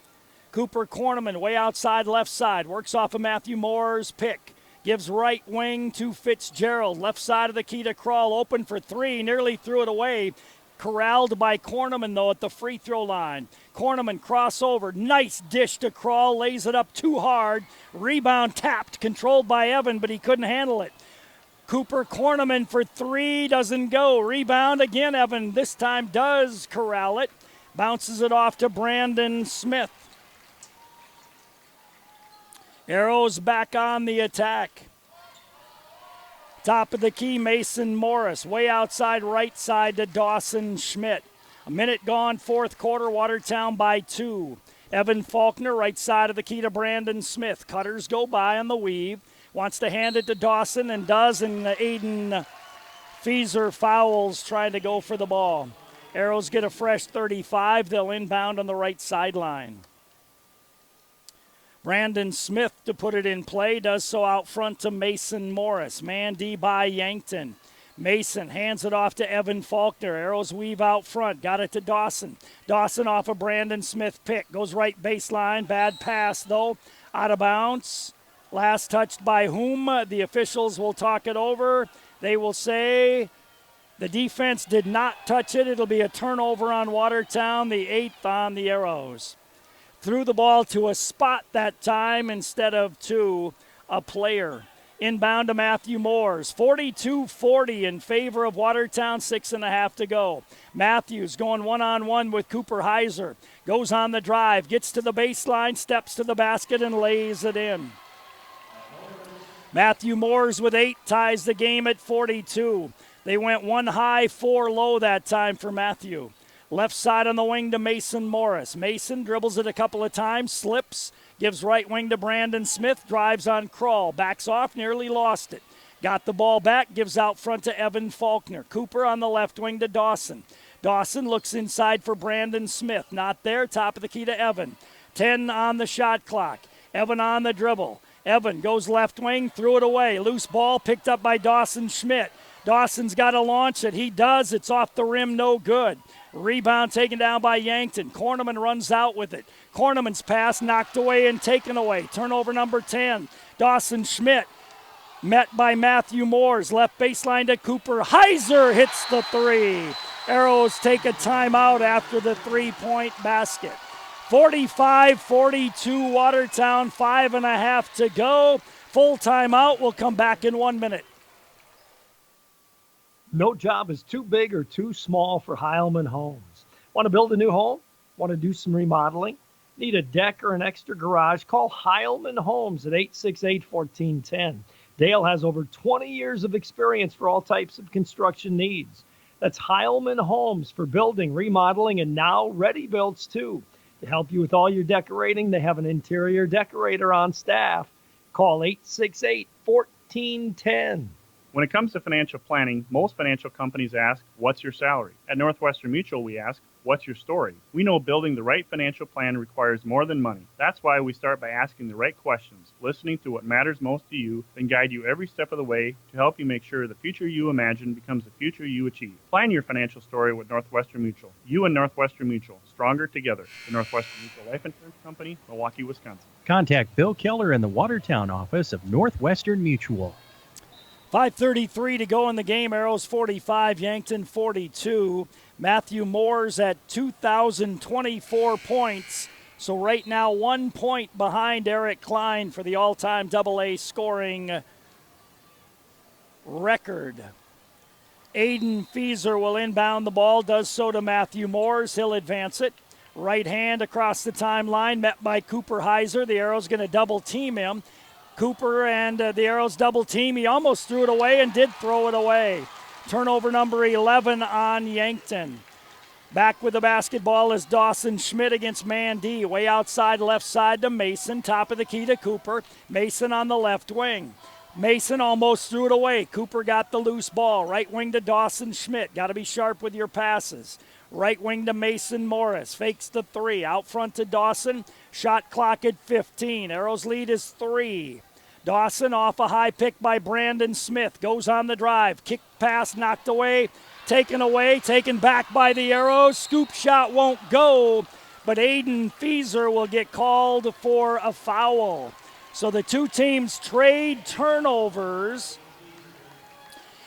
Cooper Corneman way outside left side. Works off of Matthew Moore's pick. Gives right wing to Fitzgerald. Left side of the key to Crawl. Open for 3. Nearly threw it away. Corralled by Corneman, though, at the free throw line. Corneman crossover. Nice dish to Crawl. Lays it up too hard. Rebound tapped. Controlled by Evan, but he couldn't handle it. Cooper Corneman for 3, doesn't go. Rebound again, Evan this time does corral it. Bounces it off to Brandon Smith. Arrows back on the attack. Top of the key, Mason Morris. Way outside right side to Dawson Schmidt. A minute gone, fourth quarter, Watertown by 2. Evan Faulkner, right side of the key to Brandon Smith. Cutters go by on the weave. Wants to hand it to Dawson and does, and Aiden Fieser fouls trying to go for the ball. Arrows get a fresh 35. They'll inbound on the right sideline. Brandon Smith to put it in play, does so out front to Mason Morris. Man D by Yankton. Mason hands it off to Evan Faulkner. Arrows weave out front. Got it to Dawson. Dawson off a Brandon Smith pick. Goes right baseline. Bad pass, though. Out of bounds. Last touched by whom? The officials will talk it over. They will say the defense did not touch it. It'll be a turnover on Watertown, the 8th on the Arrows. Threw the ball to a spot that time instead of to a player. Inbound to Matthew Moores. 42-40 in favor of Watertown, 6.5 to go. Matthews going one-on-one with Cooper Heiser. Goes on the drive, gets to the baseline, steps to the basket, and lays it in. Matthew Moores with 8 ties the game at 42. They went 1 high, 4 low that time for Matthew. Left side on the wing to Mason Morris. Mason dribbles it a couple of times, slips, gives right wing to Brandon Smith, drives on Kroll, backs off, nearly lost it. Got the ball back, gives out front to Evan Faulkner. Cooper on the left wing to Dawson. Dawson looks inside for Brandon Smith. Not there, top of the key to Evan. 10 on the shot clock. Evan on the dribble. Evan goes left wing, threw it away. Loose ball picked up by Dawson Schmidt. Dawson's got to launch it. He does. It's off the rim, no good. Rebound taken down by Yankton. Cornerman runs out with it. Cornerman's pass knocked away and taken away. Turnover number 10. Dawson Schmidt met by Matthew Moores. Left baseline to Cooper. Heiser hits the 3. Arrows take a timeout after the 3-point basket. 45-42 Watertown, 5.5 to go. Full timeout. We'll come back in 1 minute. No job is too big or too small for Heilman Homes. Want to build a new home? Want to do some remodeling? Need a deck or an extra garage? Call Heilman Homes at 868-1410. Dale has over 20 years of experience for all types of construction needs. That's Heilman Homes for building, remodeling, and now ready-builds too. To help you with all your decorating, they have an interior decorator on staff. Call 868-1410. When it comes to financial planning, most financial companies ask, what's your salary? At Northwestern Mutual, we ask, what's your story? We know building the right financial plan requires more than money. That's why we start by asking the right questions, listening to what matters most to you, then guide you every step of the way to help you make sure the future you imagine becomes the future you achieve. Plan your financial story with Northwestern Mutual. You and Northwestern Mutual, stronger together. The Northwestern Mutual Life Insurance Company, Milwaukee, Wisconsin. Contact Bill Keller in the Watertown office of Northwestern Mutual. 5:33 to go in the game. Arrows 45, Yankton 42. Matthew Moores at 2,024 points. So right now 1 point behind Eric Klein for the all-time AA scoring record. Aiden Fieser will inbound the ball, does so to Matthew Moores. He'll advance it. Right hand across the timeline, met by Cooper Heiser. The Arrows going to double team him. Cooper and the Arrows double team. He almost threw it away and did throw it away. Turnover number 11 on Yankton. Back with the basketball is Dawson Schmidt against Mandy. Way outside left side to Mason. Top of the key to Cooper. Mason on the left wing. Mason almost threw it away. Cooper got the loose ball. Right wing to Dawson Schmidt. Got to be sharp with your passes. Right wing to Mason Morris. Fakes the 3. Out front to Dawson. Shot clock at 15. Arrows lead is 3. Dawson off a high pick by Brandon Smith. Goes on the drive. Kick pass knocked away. Taken away. Taken back by the Arrows. Scoop shot won't go. But Aiden Fieser will get called for a foul. So the two teams trade turnovers.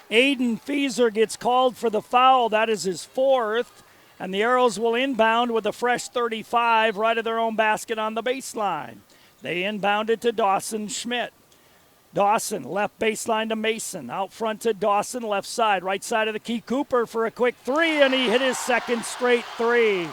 Aiden Fieser gets called for the foul. That is his 4th. And the Arrows will inbound with a fresh 35 right of their own basket on the baseline. They inbound it to Dawson Schmidt. Dawson, left baseline to Mason. Out front to Dawson, left side. Right side of the key, Cooper for a quick 3, and he hit his second straight 3.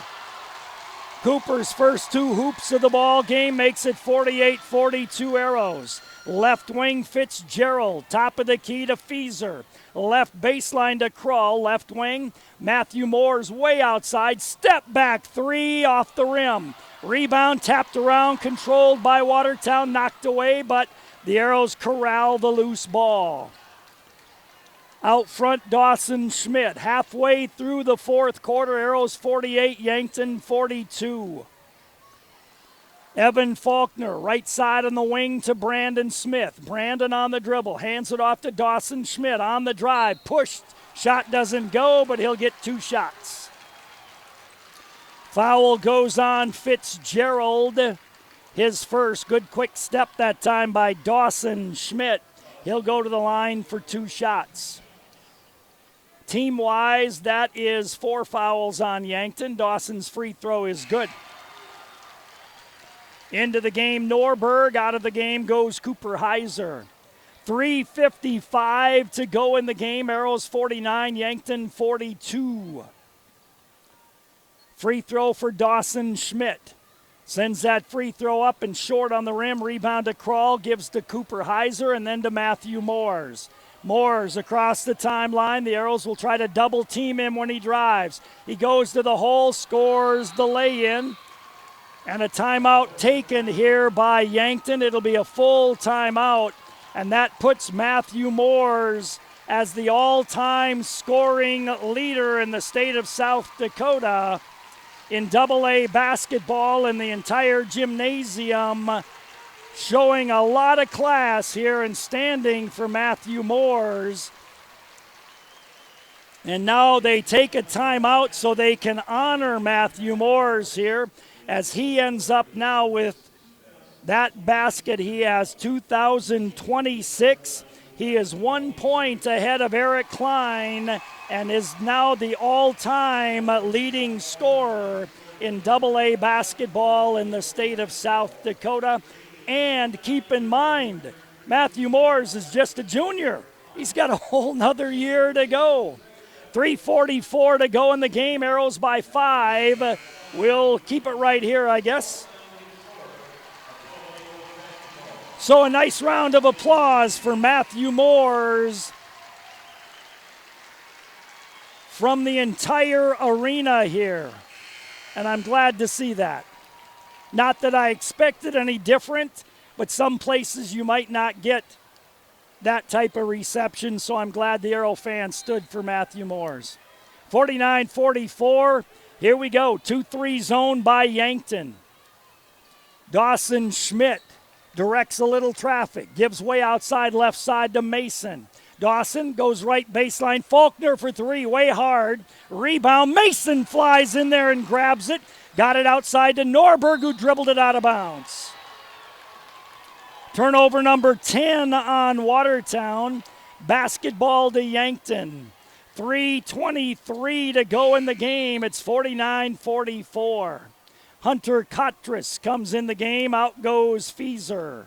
Cooper's first 2 hoops of the ball game makes it 48-42 Arrows. Left wing Fitzgerald, top of the key to Fieser. Left baseline to Kroll, left wing. Matthew Moore's way outside, step back 3 off the rim. Rebound tapped around, controlled by Watertown, knocked away, but the Arrows corral the loose ball. Out front, Dawson Schmidt. Halfway through the 4th quarter, Arrows 48, Yankton 42. Evan Faulkner, right side on the wing to Brandon Smith. Brandon on the dribble, hands it off to Dawson Schmidt on the drive. Pushed, shot doesn't go, but he'll get 2 shots. Foul goes on Fitzgerald. His first, good quick step that time by Dawson Schmidt. He'll go to the line for 2 shots. Team-wise, that is 4 fouls on Yankton. Dawson's free throw is good. Into the game, Norberg. Out of the game goes Cooper Heiser. 3:55 to go in the game. Arrows 49, Yankton 42. Free throw for Dawson Schmidt. Sends that free throw up and short on the rim. Rebound to Kroll, gives to Cooper Heiser, and then to Matthew Moores. Moores across the timeline. The Arrows will try to double team him when he drives. He goes to the hole, scores the lay-in. And a timeout taken here by Yankton. It'll be a full timeout, and that puts Matthew Moores as the all-time scoring leader in the state of South Dakota in AA basketball, in the entire gymnasium, showing a lot of class here and standing for Matthew Moores. And now they take a timeout so they can honor Matthew Moores here, as he ends up now with that basket. He has 2,026. He is 1 point ahead of Eric Klein and is now the all-time leading scorer in AA basketball in the state of South Dakota. And keep in mind, Matthew Moores is just a junior. He's got a whole nother year to go. 3:44 to go in the game. Arrows by 5. We'll keep it right here, I guess. So a nice round of applause for Matthew Moores from the entire arena here. And I'm glad to see that. Not that I expected any different, but some places you might not get that type of reception, so I'm glad the Arrow fans stood for Matthew Moores. 49-44. Here we go. 2-3 zone by Yankton. Dawson Schmidt directs a little traffic, gives way outside left side to Mason. Dawson goes right baseline. Faulkner for 3, way hard. Rebound. Mason flies in there and grabs it. Got it outside to Norberg, who dribbled it out of bounds. Turnover number 10 on Watertown. Basketball to Yankton. 3:23 to go in the game. It's 49-44. Hunter Kotras comes in the game. Out goes Fieser.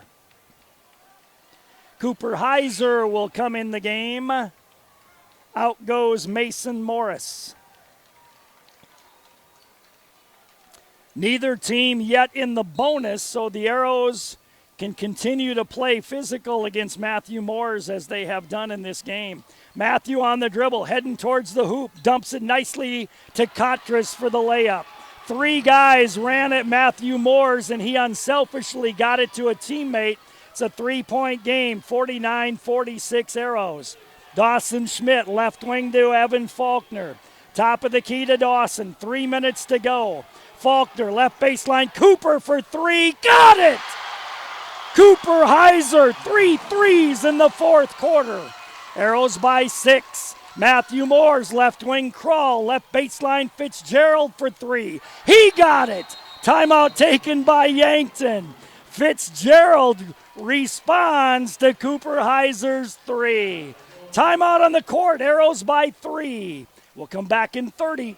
Cooper Heiser will come in the game. Out goes Mason Morris. Neither team yet in the bonus, so the Arrows can continue to play physical against Matthew Moores as they have done in this game. Matthew on the dribble, heading towards the hoop, dumps it nicely to Kotras for the layup. 3 guys ran at Matthew Moores, and he unselfishly got it to a teammate. It's a 3-point game, 49-46 Arrows. Dawson Schmidt, left wing to Evan Faulkner. Top of the key to Dawson, 3 minutes to go. Faulkner, left baseline, Cooper for 3, got it! Cooper Heiser, 3 threes in the fourth quarter. Arrows by 6. Matthew Moores, left wing Kroll, left baseline Fitzgerald for 3. He got it! Timeout taken by Yankton. Fitzgerald responds to Cooper Heiser's 3. Timeout on the court, Arrows by 3. We'll come back in 30.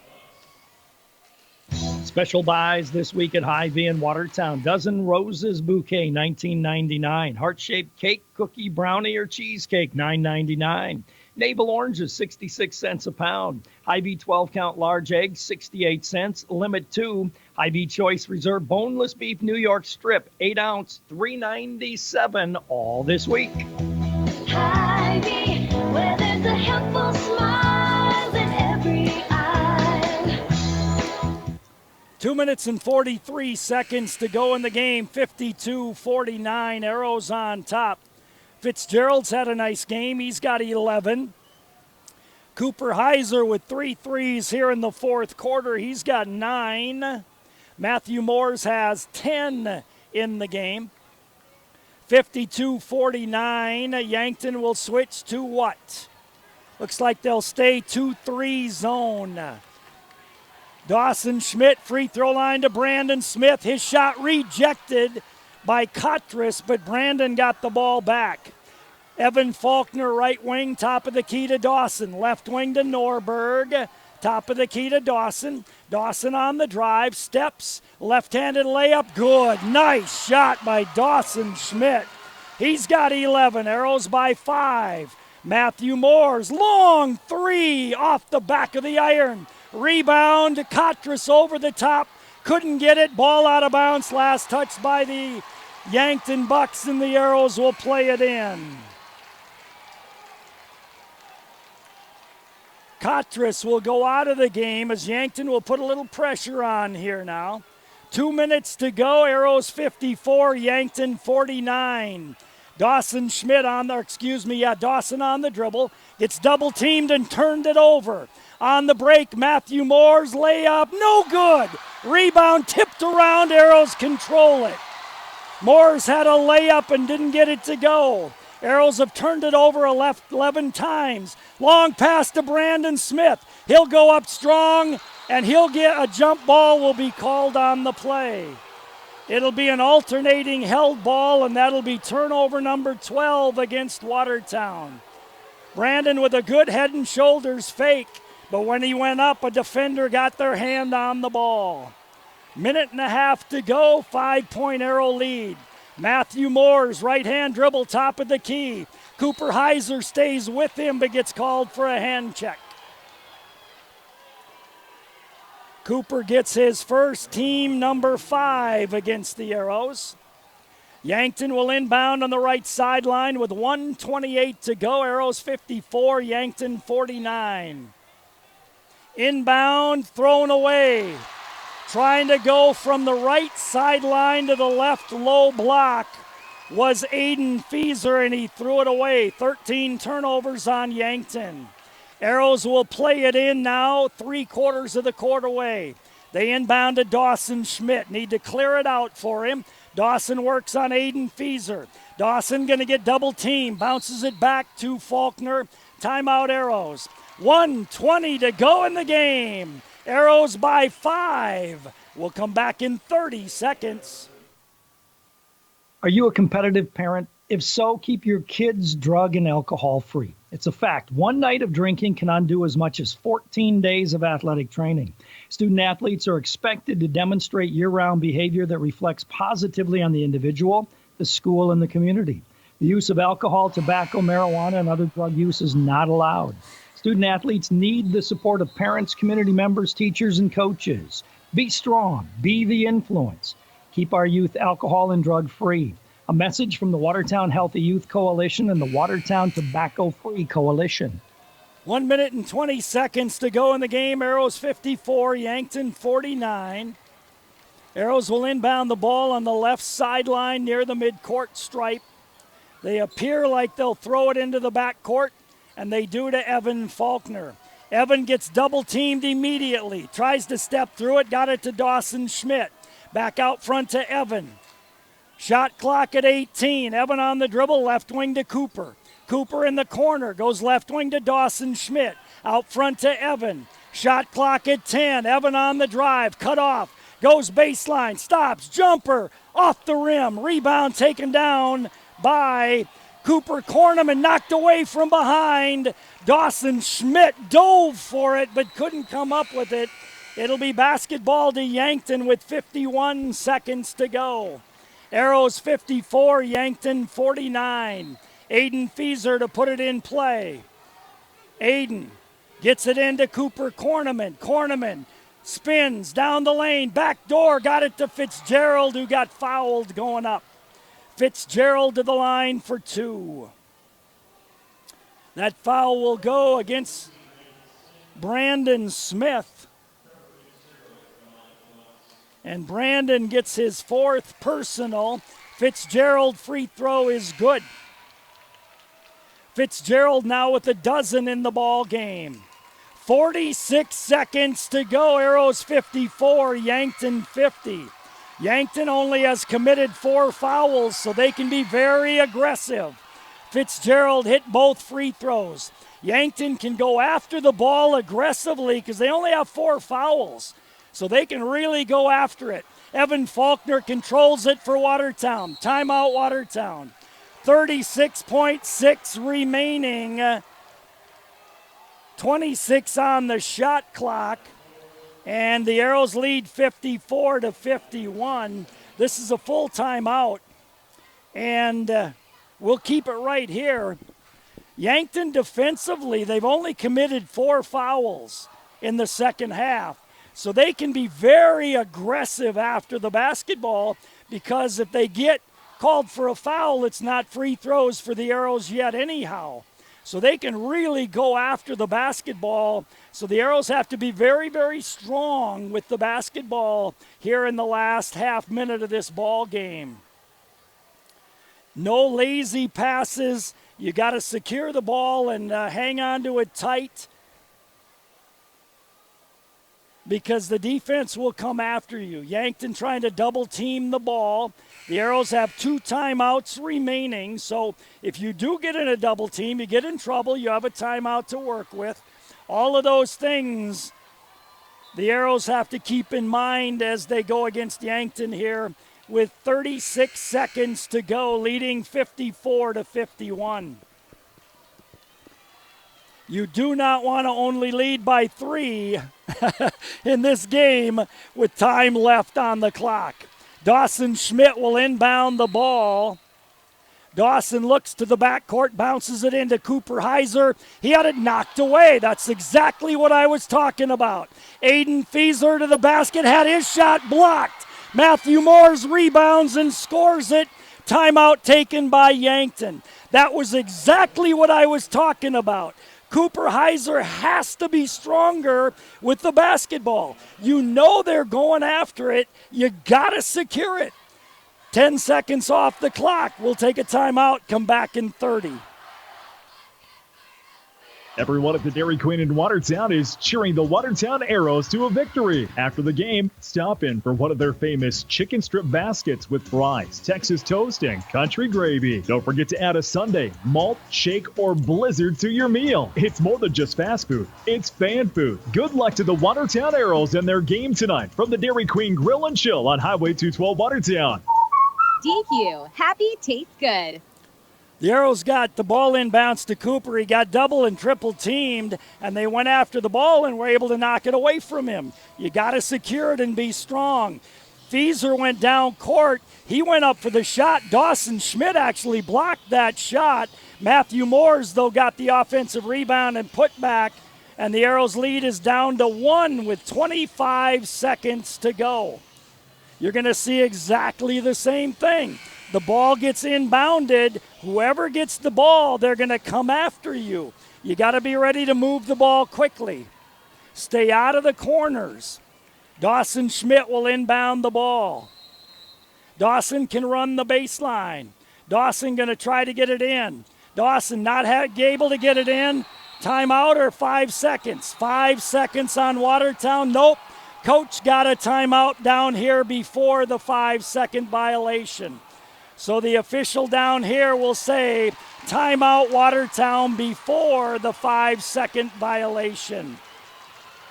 Special buys this week at Hy-Vee in Watertown. Dozen roses bouquet, $19.99. Heart-shaped cake, cookie, brownie, or cheesecake, $9.99. Navel oranges, 66 cents a pound. Hy-Vee 12-count large eggs, 68 cents. Limit 2. Hy-Vee Choice Reserve boneless beef New York strip, 8 ounce, $3.97 all this week. Hy-Vee, where there's a helpful smile in every eye. 2 minutes and 43 seconds to go in the game. 52-49, Arrows on top. Fitzgerald's had a nice game. He's got 11. Cooper Heiser with 3 threes here in the fourth quarter. He's got 9. Matthew Moores has 10 in the game. 52-49. Yankton will switch to what? Looks like they'll stay 2-3 zone. Dawson Schmidt, free throw line to Brandon Smith. His shot rejected by Kotras, but Brandon got the ball back. Evan Faulkner, right wing, top of the key to Dawson. Left wing to Norberg. Top of the key to Dawson. Dawson on the drive, steps, left-handed layup, good. Nice shot by Dawson Schmidt. He's got 11, Arrows by 5. Matthew Moores, long 3 off the back of the iron. Rebound, Kotras over the top, Couldn't get it. Ball out of bounds. Last touch by the Yankton Bucks, and the Arrows will play it in. Kotras will go out of the game as Yankton will put a little pressure on here now. 2 minutes to go. Arrows 54, Yankton 49. Dawson on the dribble. Gets double teamed and turned it over. On the break, Matthew Moore's layup, no good. Rebound tipped around, Arrows control it. Moore's had a layup and didn't get it to go. Arrows have turned it over 11 times. Long pass to Brandon Smith. He'll go up strong, and he'll get a jump ball will be called on the play. It'll be an alternating held ball, and that'll be turnover number 12 against Watertown. Brandon with a good head and shoulders fake, but when he went up, a defender got their hand on the ball. Minute and a half to go, 5-point Arrow lead. Matthew Moore's right-hand dribble, top of the key. Cooper Heiser stays with him but gets called for a hand check. Cooper gets his first, team number 5 against the Arrows. Yankton will inbound on the right sideline with 1:28 to go. Arrows 54, Yankton 49. Inbound, thrown away. Trying to go from the right sideline to the left low block was Aiden Fieser, and he threw it away. 13 turnovers on Yankton. Arrows will play it in now, 3/4 of the court away. They inbound to Dawson Schmidt. Need to clear it out for him. Dawson works on Aiden Fieser. Dawson going to get double teamed. Bounces it back to Faulkner. Timeout Arrows. 1:20 to go in the game. Arrows by 5. We'll come back in 30 seconds. Are you a competitive parent? If so, keep your kids drug and alcohol free. It's a fact. One night of drinking can undo as much as 14 days of athletic training. Student athletes are expected to demonstrate year-round behavior that reflects positively on the individual, the school, and the community. The use of alcohol, tobacco, marijuana, and other drug use is not allowed. Student athletes need the support of parents, community members, teachers, and coaches. Be strong. Be the influence. Keep our youth alcohol and drug free. A message from the Watertown Healthy Youth Coalition and the Watertown Tobacco Free Coalition. 1 minute and 20 seconds to go in the game. Arrows 54, Yankton 49. Arrows will inbound the ball on the left sideline near the midcourt stripe. They appear like they'll throw it into the backcourt, and they do to Evan Faulkner. Evan gets double teamed immediately. Tries to step through it, got it to Dawson Schmidt. Back out front to Evan. Shot clock at 18. Evan on the dribble, left wing to Cooper. Cooper in the corner, goes left wing to Dawson Schmidt. Out front to Evan. Shot clock at 10. Evan on the drive, cut off. Goes baseline, stops, jumper, off the rim. Rebound taken down by Cooper Cornum and knocked away from behind. Dawson Schmidt dove for it but couldn't come up with it. It'll be basketball to Yankton with 51 seconds to go. Arrows 54, Yankton 49. Aiden Fieser to put it in play. Aiden gets it into Cooper Corneman. Corneman spins down the lane, back door, got it to Fitzgerald, who got fouled going up. Fitzgerald to the line for 2. That foul will go against Brandon Smith. And Brandon gets his 4th personal. Fitzgerald free throw is good. Fitzgerald now with a dozen in the ball game. 46 seconds to go. Arrows 54, Yankton 50. Yankton only has committed 4 fouls, so they can be very aggressive. Fitzgerald hit both free throws. Yankton can go after the ball aggressively because they only have 4 fouls, so they can really go after it. Evan Faulkner controls it for Watertown. Timeout Watertown. 36.6 remaining. 26 on the shot clock. And the Arrows lead 54-51. This is a full timeout. And we'll keep it right here. Yankton defensively, they've only committed 4 fouls in the second half. So they can be very aggressive after the basketball, because if they get called for a foul, it's not free throws for the Arrows yet anyhow. So they can really go after the basketball. So the Arrows have to be very, very strong with the basketball here in the last half minute of this ball game. No lazy passes. You got to secure the ball and hang on to it tight, because the defense will come after you. Yankton trying to double team the ball. The Arrows have 2 timeouts remaining, so if you do get in a double team, you get in trouble, you have a timeout to work with. All of those things the Arrows have to keep in mind as they go against Yankton here with 36 seconds to go, leading 54-51. You do not want to only lead by 3 in this game with time left on the clock. Dawson Schmidt will inbound the ball. Dawson looks to the backcourt, bounces it into Cooper Heiser. He had it knocked away. That's exactly what I was talking about. Aiden Fieser to the basket, had his shot blocked. Matthew Moores rebounds and scores it. Timeout taken by Yankton. That was exactly what I was talking about. Cooper Heiser has to be stronger with the basketball. You know they're going after it. You got to secure it. 10 seconds off the clock. We'll take a timeout, come back in 30. Everyone at the Dairy Queen in Watertown is cheering the Watertown Arrows to a victory. After the game, stop in for one of their famous chicken strip baskets with fries, Texas toast, and country gravy. Don't forget to add a sundae, malt, shake, or blizzard to your meal. It's more than just fast food. It's fan food. Good luck to the Watertown Arrows and their game tonight from the Dairy Queen Grill and Chill on Highway 212 Watertown. DQ, happy tastes good. The Arrows got the ball inbounds to Cooper. He got double and triple teamed, and they went after the ball and were able to knock it away from him. You got to secure it and be strong. Fieser went down court. He went up for the shot. Dawson Schmidt actually blocked that shot. Matthew Moores, though, got the offensive rebound and put back, and the Arrows' lead is down to 1 with 25 seconds to go. You're going to see exactly the same thing. The ball gets inbounded. Whoever gets the ball, they're going to come after you. You got to be ready to move the ball quickly. Stay out of the corners. Dawson Schmidt will inbound the ball. Dawson can run the baseline. Dawson going to try to get it in. Dawson not able to get it in. Timeout or 5 seconds? 5 seconds on Watertown. Nope. Coach got a timeout down here before the 5-second violation. So the official down here will say timeout Watertown before the 5-second violation.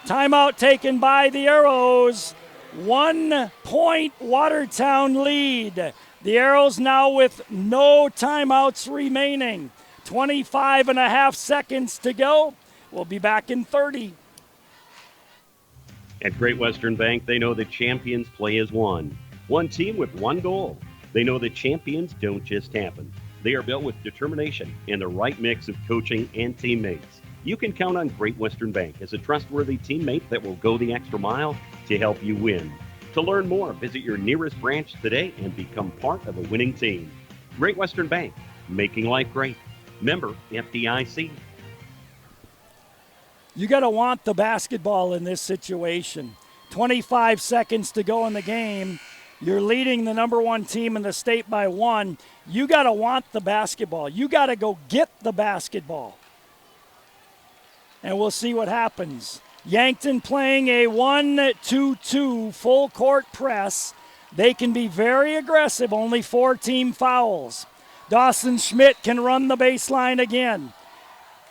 Timeout taken by the Arrows. 1 point Watertown lead. The Arrows now with no timeouts remaining. 25 and a half seconds to go. We'll be back in 30. At Great Western Bank, they know that champions play as one. One team with one goal. They know that champions don't just happen. They are built with determination and the right mix of coaching and teammates. You can count on Great Western Bank as a trustworthy teammate that will go the extra mile to help you win. To learn more, visit your nearest branch today and become part of a winning team. Great Western Bank, making life great. Member FDIC. You got to want the basketball in this situation. 25 seconds to go in the game. You're leading the number 1 team in the state by 1. You got to want the basketball. You got to go get the basketball. And we'll see what happens. Yankton playing a 1-2-2 full court press. They can be very aggressive, only 4 team fouls. Dawson Schmidt can run the baseline again.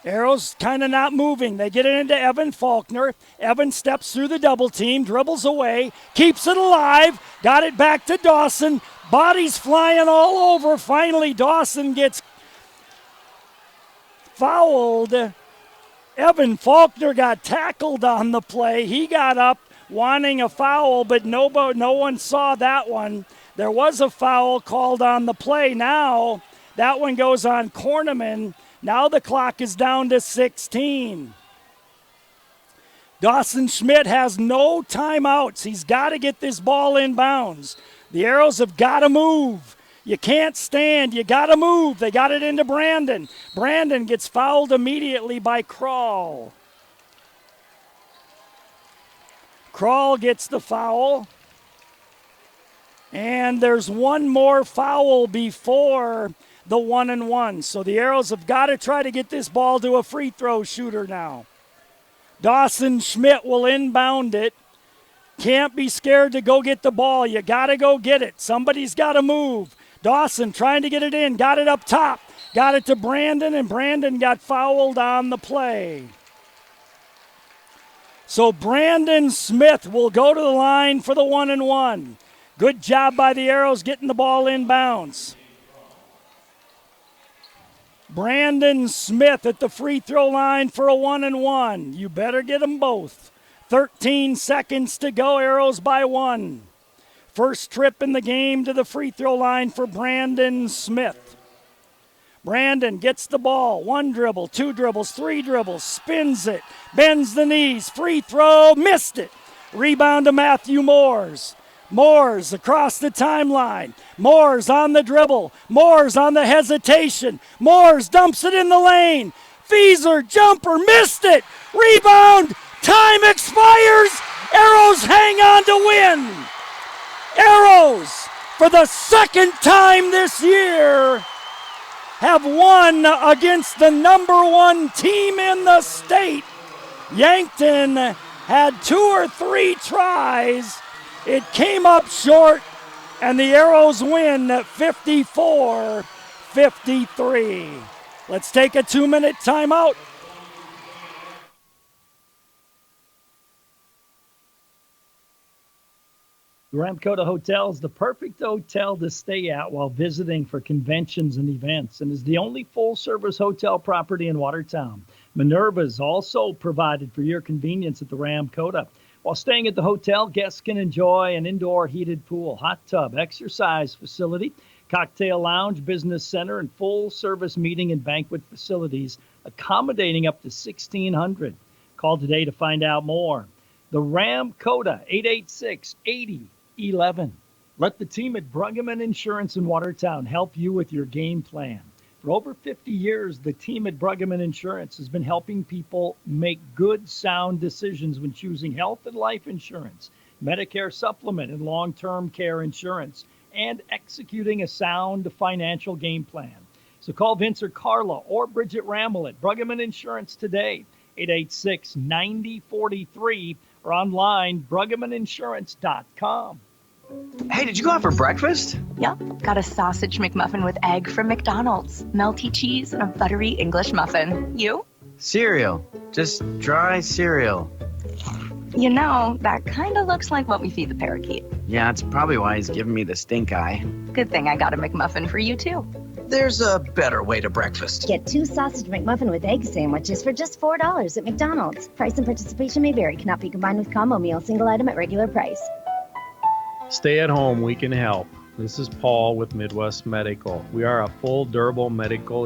Arrows kind of not moving. They get it into Evan Faulkner. Evan steps through the double team, dribbles away, keeps it alive, got it back to Dawson. Bodies flying all over. Finally, Dawson gets fouled. Evan Faulkner got tackled on the play. He got up wanting a foul, but no one saw that one. There was a foul called on the play. Now that one goes on Corneman. Now the clock is down to 16. Dawson Schmidt has no timeouts. He's got to get this ball in bounds. The Arrows have got to move. You can't stand. You got to move. They got it into Brandon. Brandon gets fouled immediately by Krall. Krall gets the foul. And there's one more foul before the 1-and-1. So the Arrows have got to try to get this ball to a free throw shooter now. Dawson Schmidt will inbound it. Can't be scared to go get the ball. You got to go get it. Somebody's got to move. Dawson trying to get it in. Got it up top. Got it to Brandon, and Brandon got fouled on the play. So Brandon Smith will go to the line for the 1-and-1. Good job by the Arrows getting the ball inbounds. Brandon Smith at the free throw line for a 1-and-1. You better get them both. 13 seconds to go, Arrows by 1. First trip in the game to the free throw line for Brandon Smith. Brandon gets the ball. 1 dribble, 2 dribbles, 3 dribbles, spins it, bends the knees, free throw, missed it. Rebound to Matthew Moores. Moores across the timeline. Moores on the dribble. Moores on the hesitation. Moores dumps it in the lane. Feeser, jumper, missed it. Rebound. Time expires. Arrows hang on to win. Arrows, for the second time this year, have won against the number 1 team in the state. Yankton had 2 or 3 tries. It came up short, and the Arrows win 54-53. Let's take a 2-minute timeout. Ramkota Hotel is the perfect hotel to stay at while visiting for conventions and events, and is the only full-service hotel property in Watertown. Minerva is also provided for your convenience at the Ramkota. While staying at the hotel, guests can enjoy an indoor heated pool, hot tub, exercise facility, cocktail lounge, business center, and full-service meeting and banquet facilities, accommodating up to 1,600. Call today to find out more. The Ramkota, 886-8011. Let the team at Pregame Insurance in Watertown help you with your game plan. For over 50 years, the team at Pregame Insurance has been helping people make good, sound decisions when choosing health and life insurance, Medicare supplement and long-term care insurance, and executing a sound financial game plan. So call Vince or Carla or Bridget Rammel at Pregame Insurance today, 886-9043, or online, PregameInsurance.com. Hey, did you go out for breakfast? Yep, got a sausage McMuffin with egg from McDonald's, melty cheese, and a buttery English muffin. You? Cereal. Just dry cereal. You know, that kind of looks like what we feed the parakeet. Yeah, it's probably why he's giving me the stink eye. Good thing I got a McMuffin for you, too. There's a better way to breakfast. Get 2 sausage McMuffin with egg sandwiches for just $4 at McDonald's. Price and participation may vary. Cannot be combined with combo meal. Single item at regular price. Stay at home, we can help. This is Paul with Midwest Medical. We are a full durable medical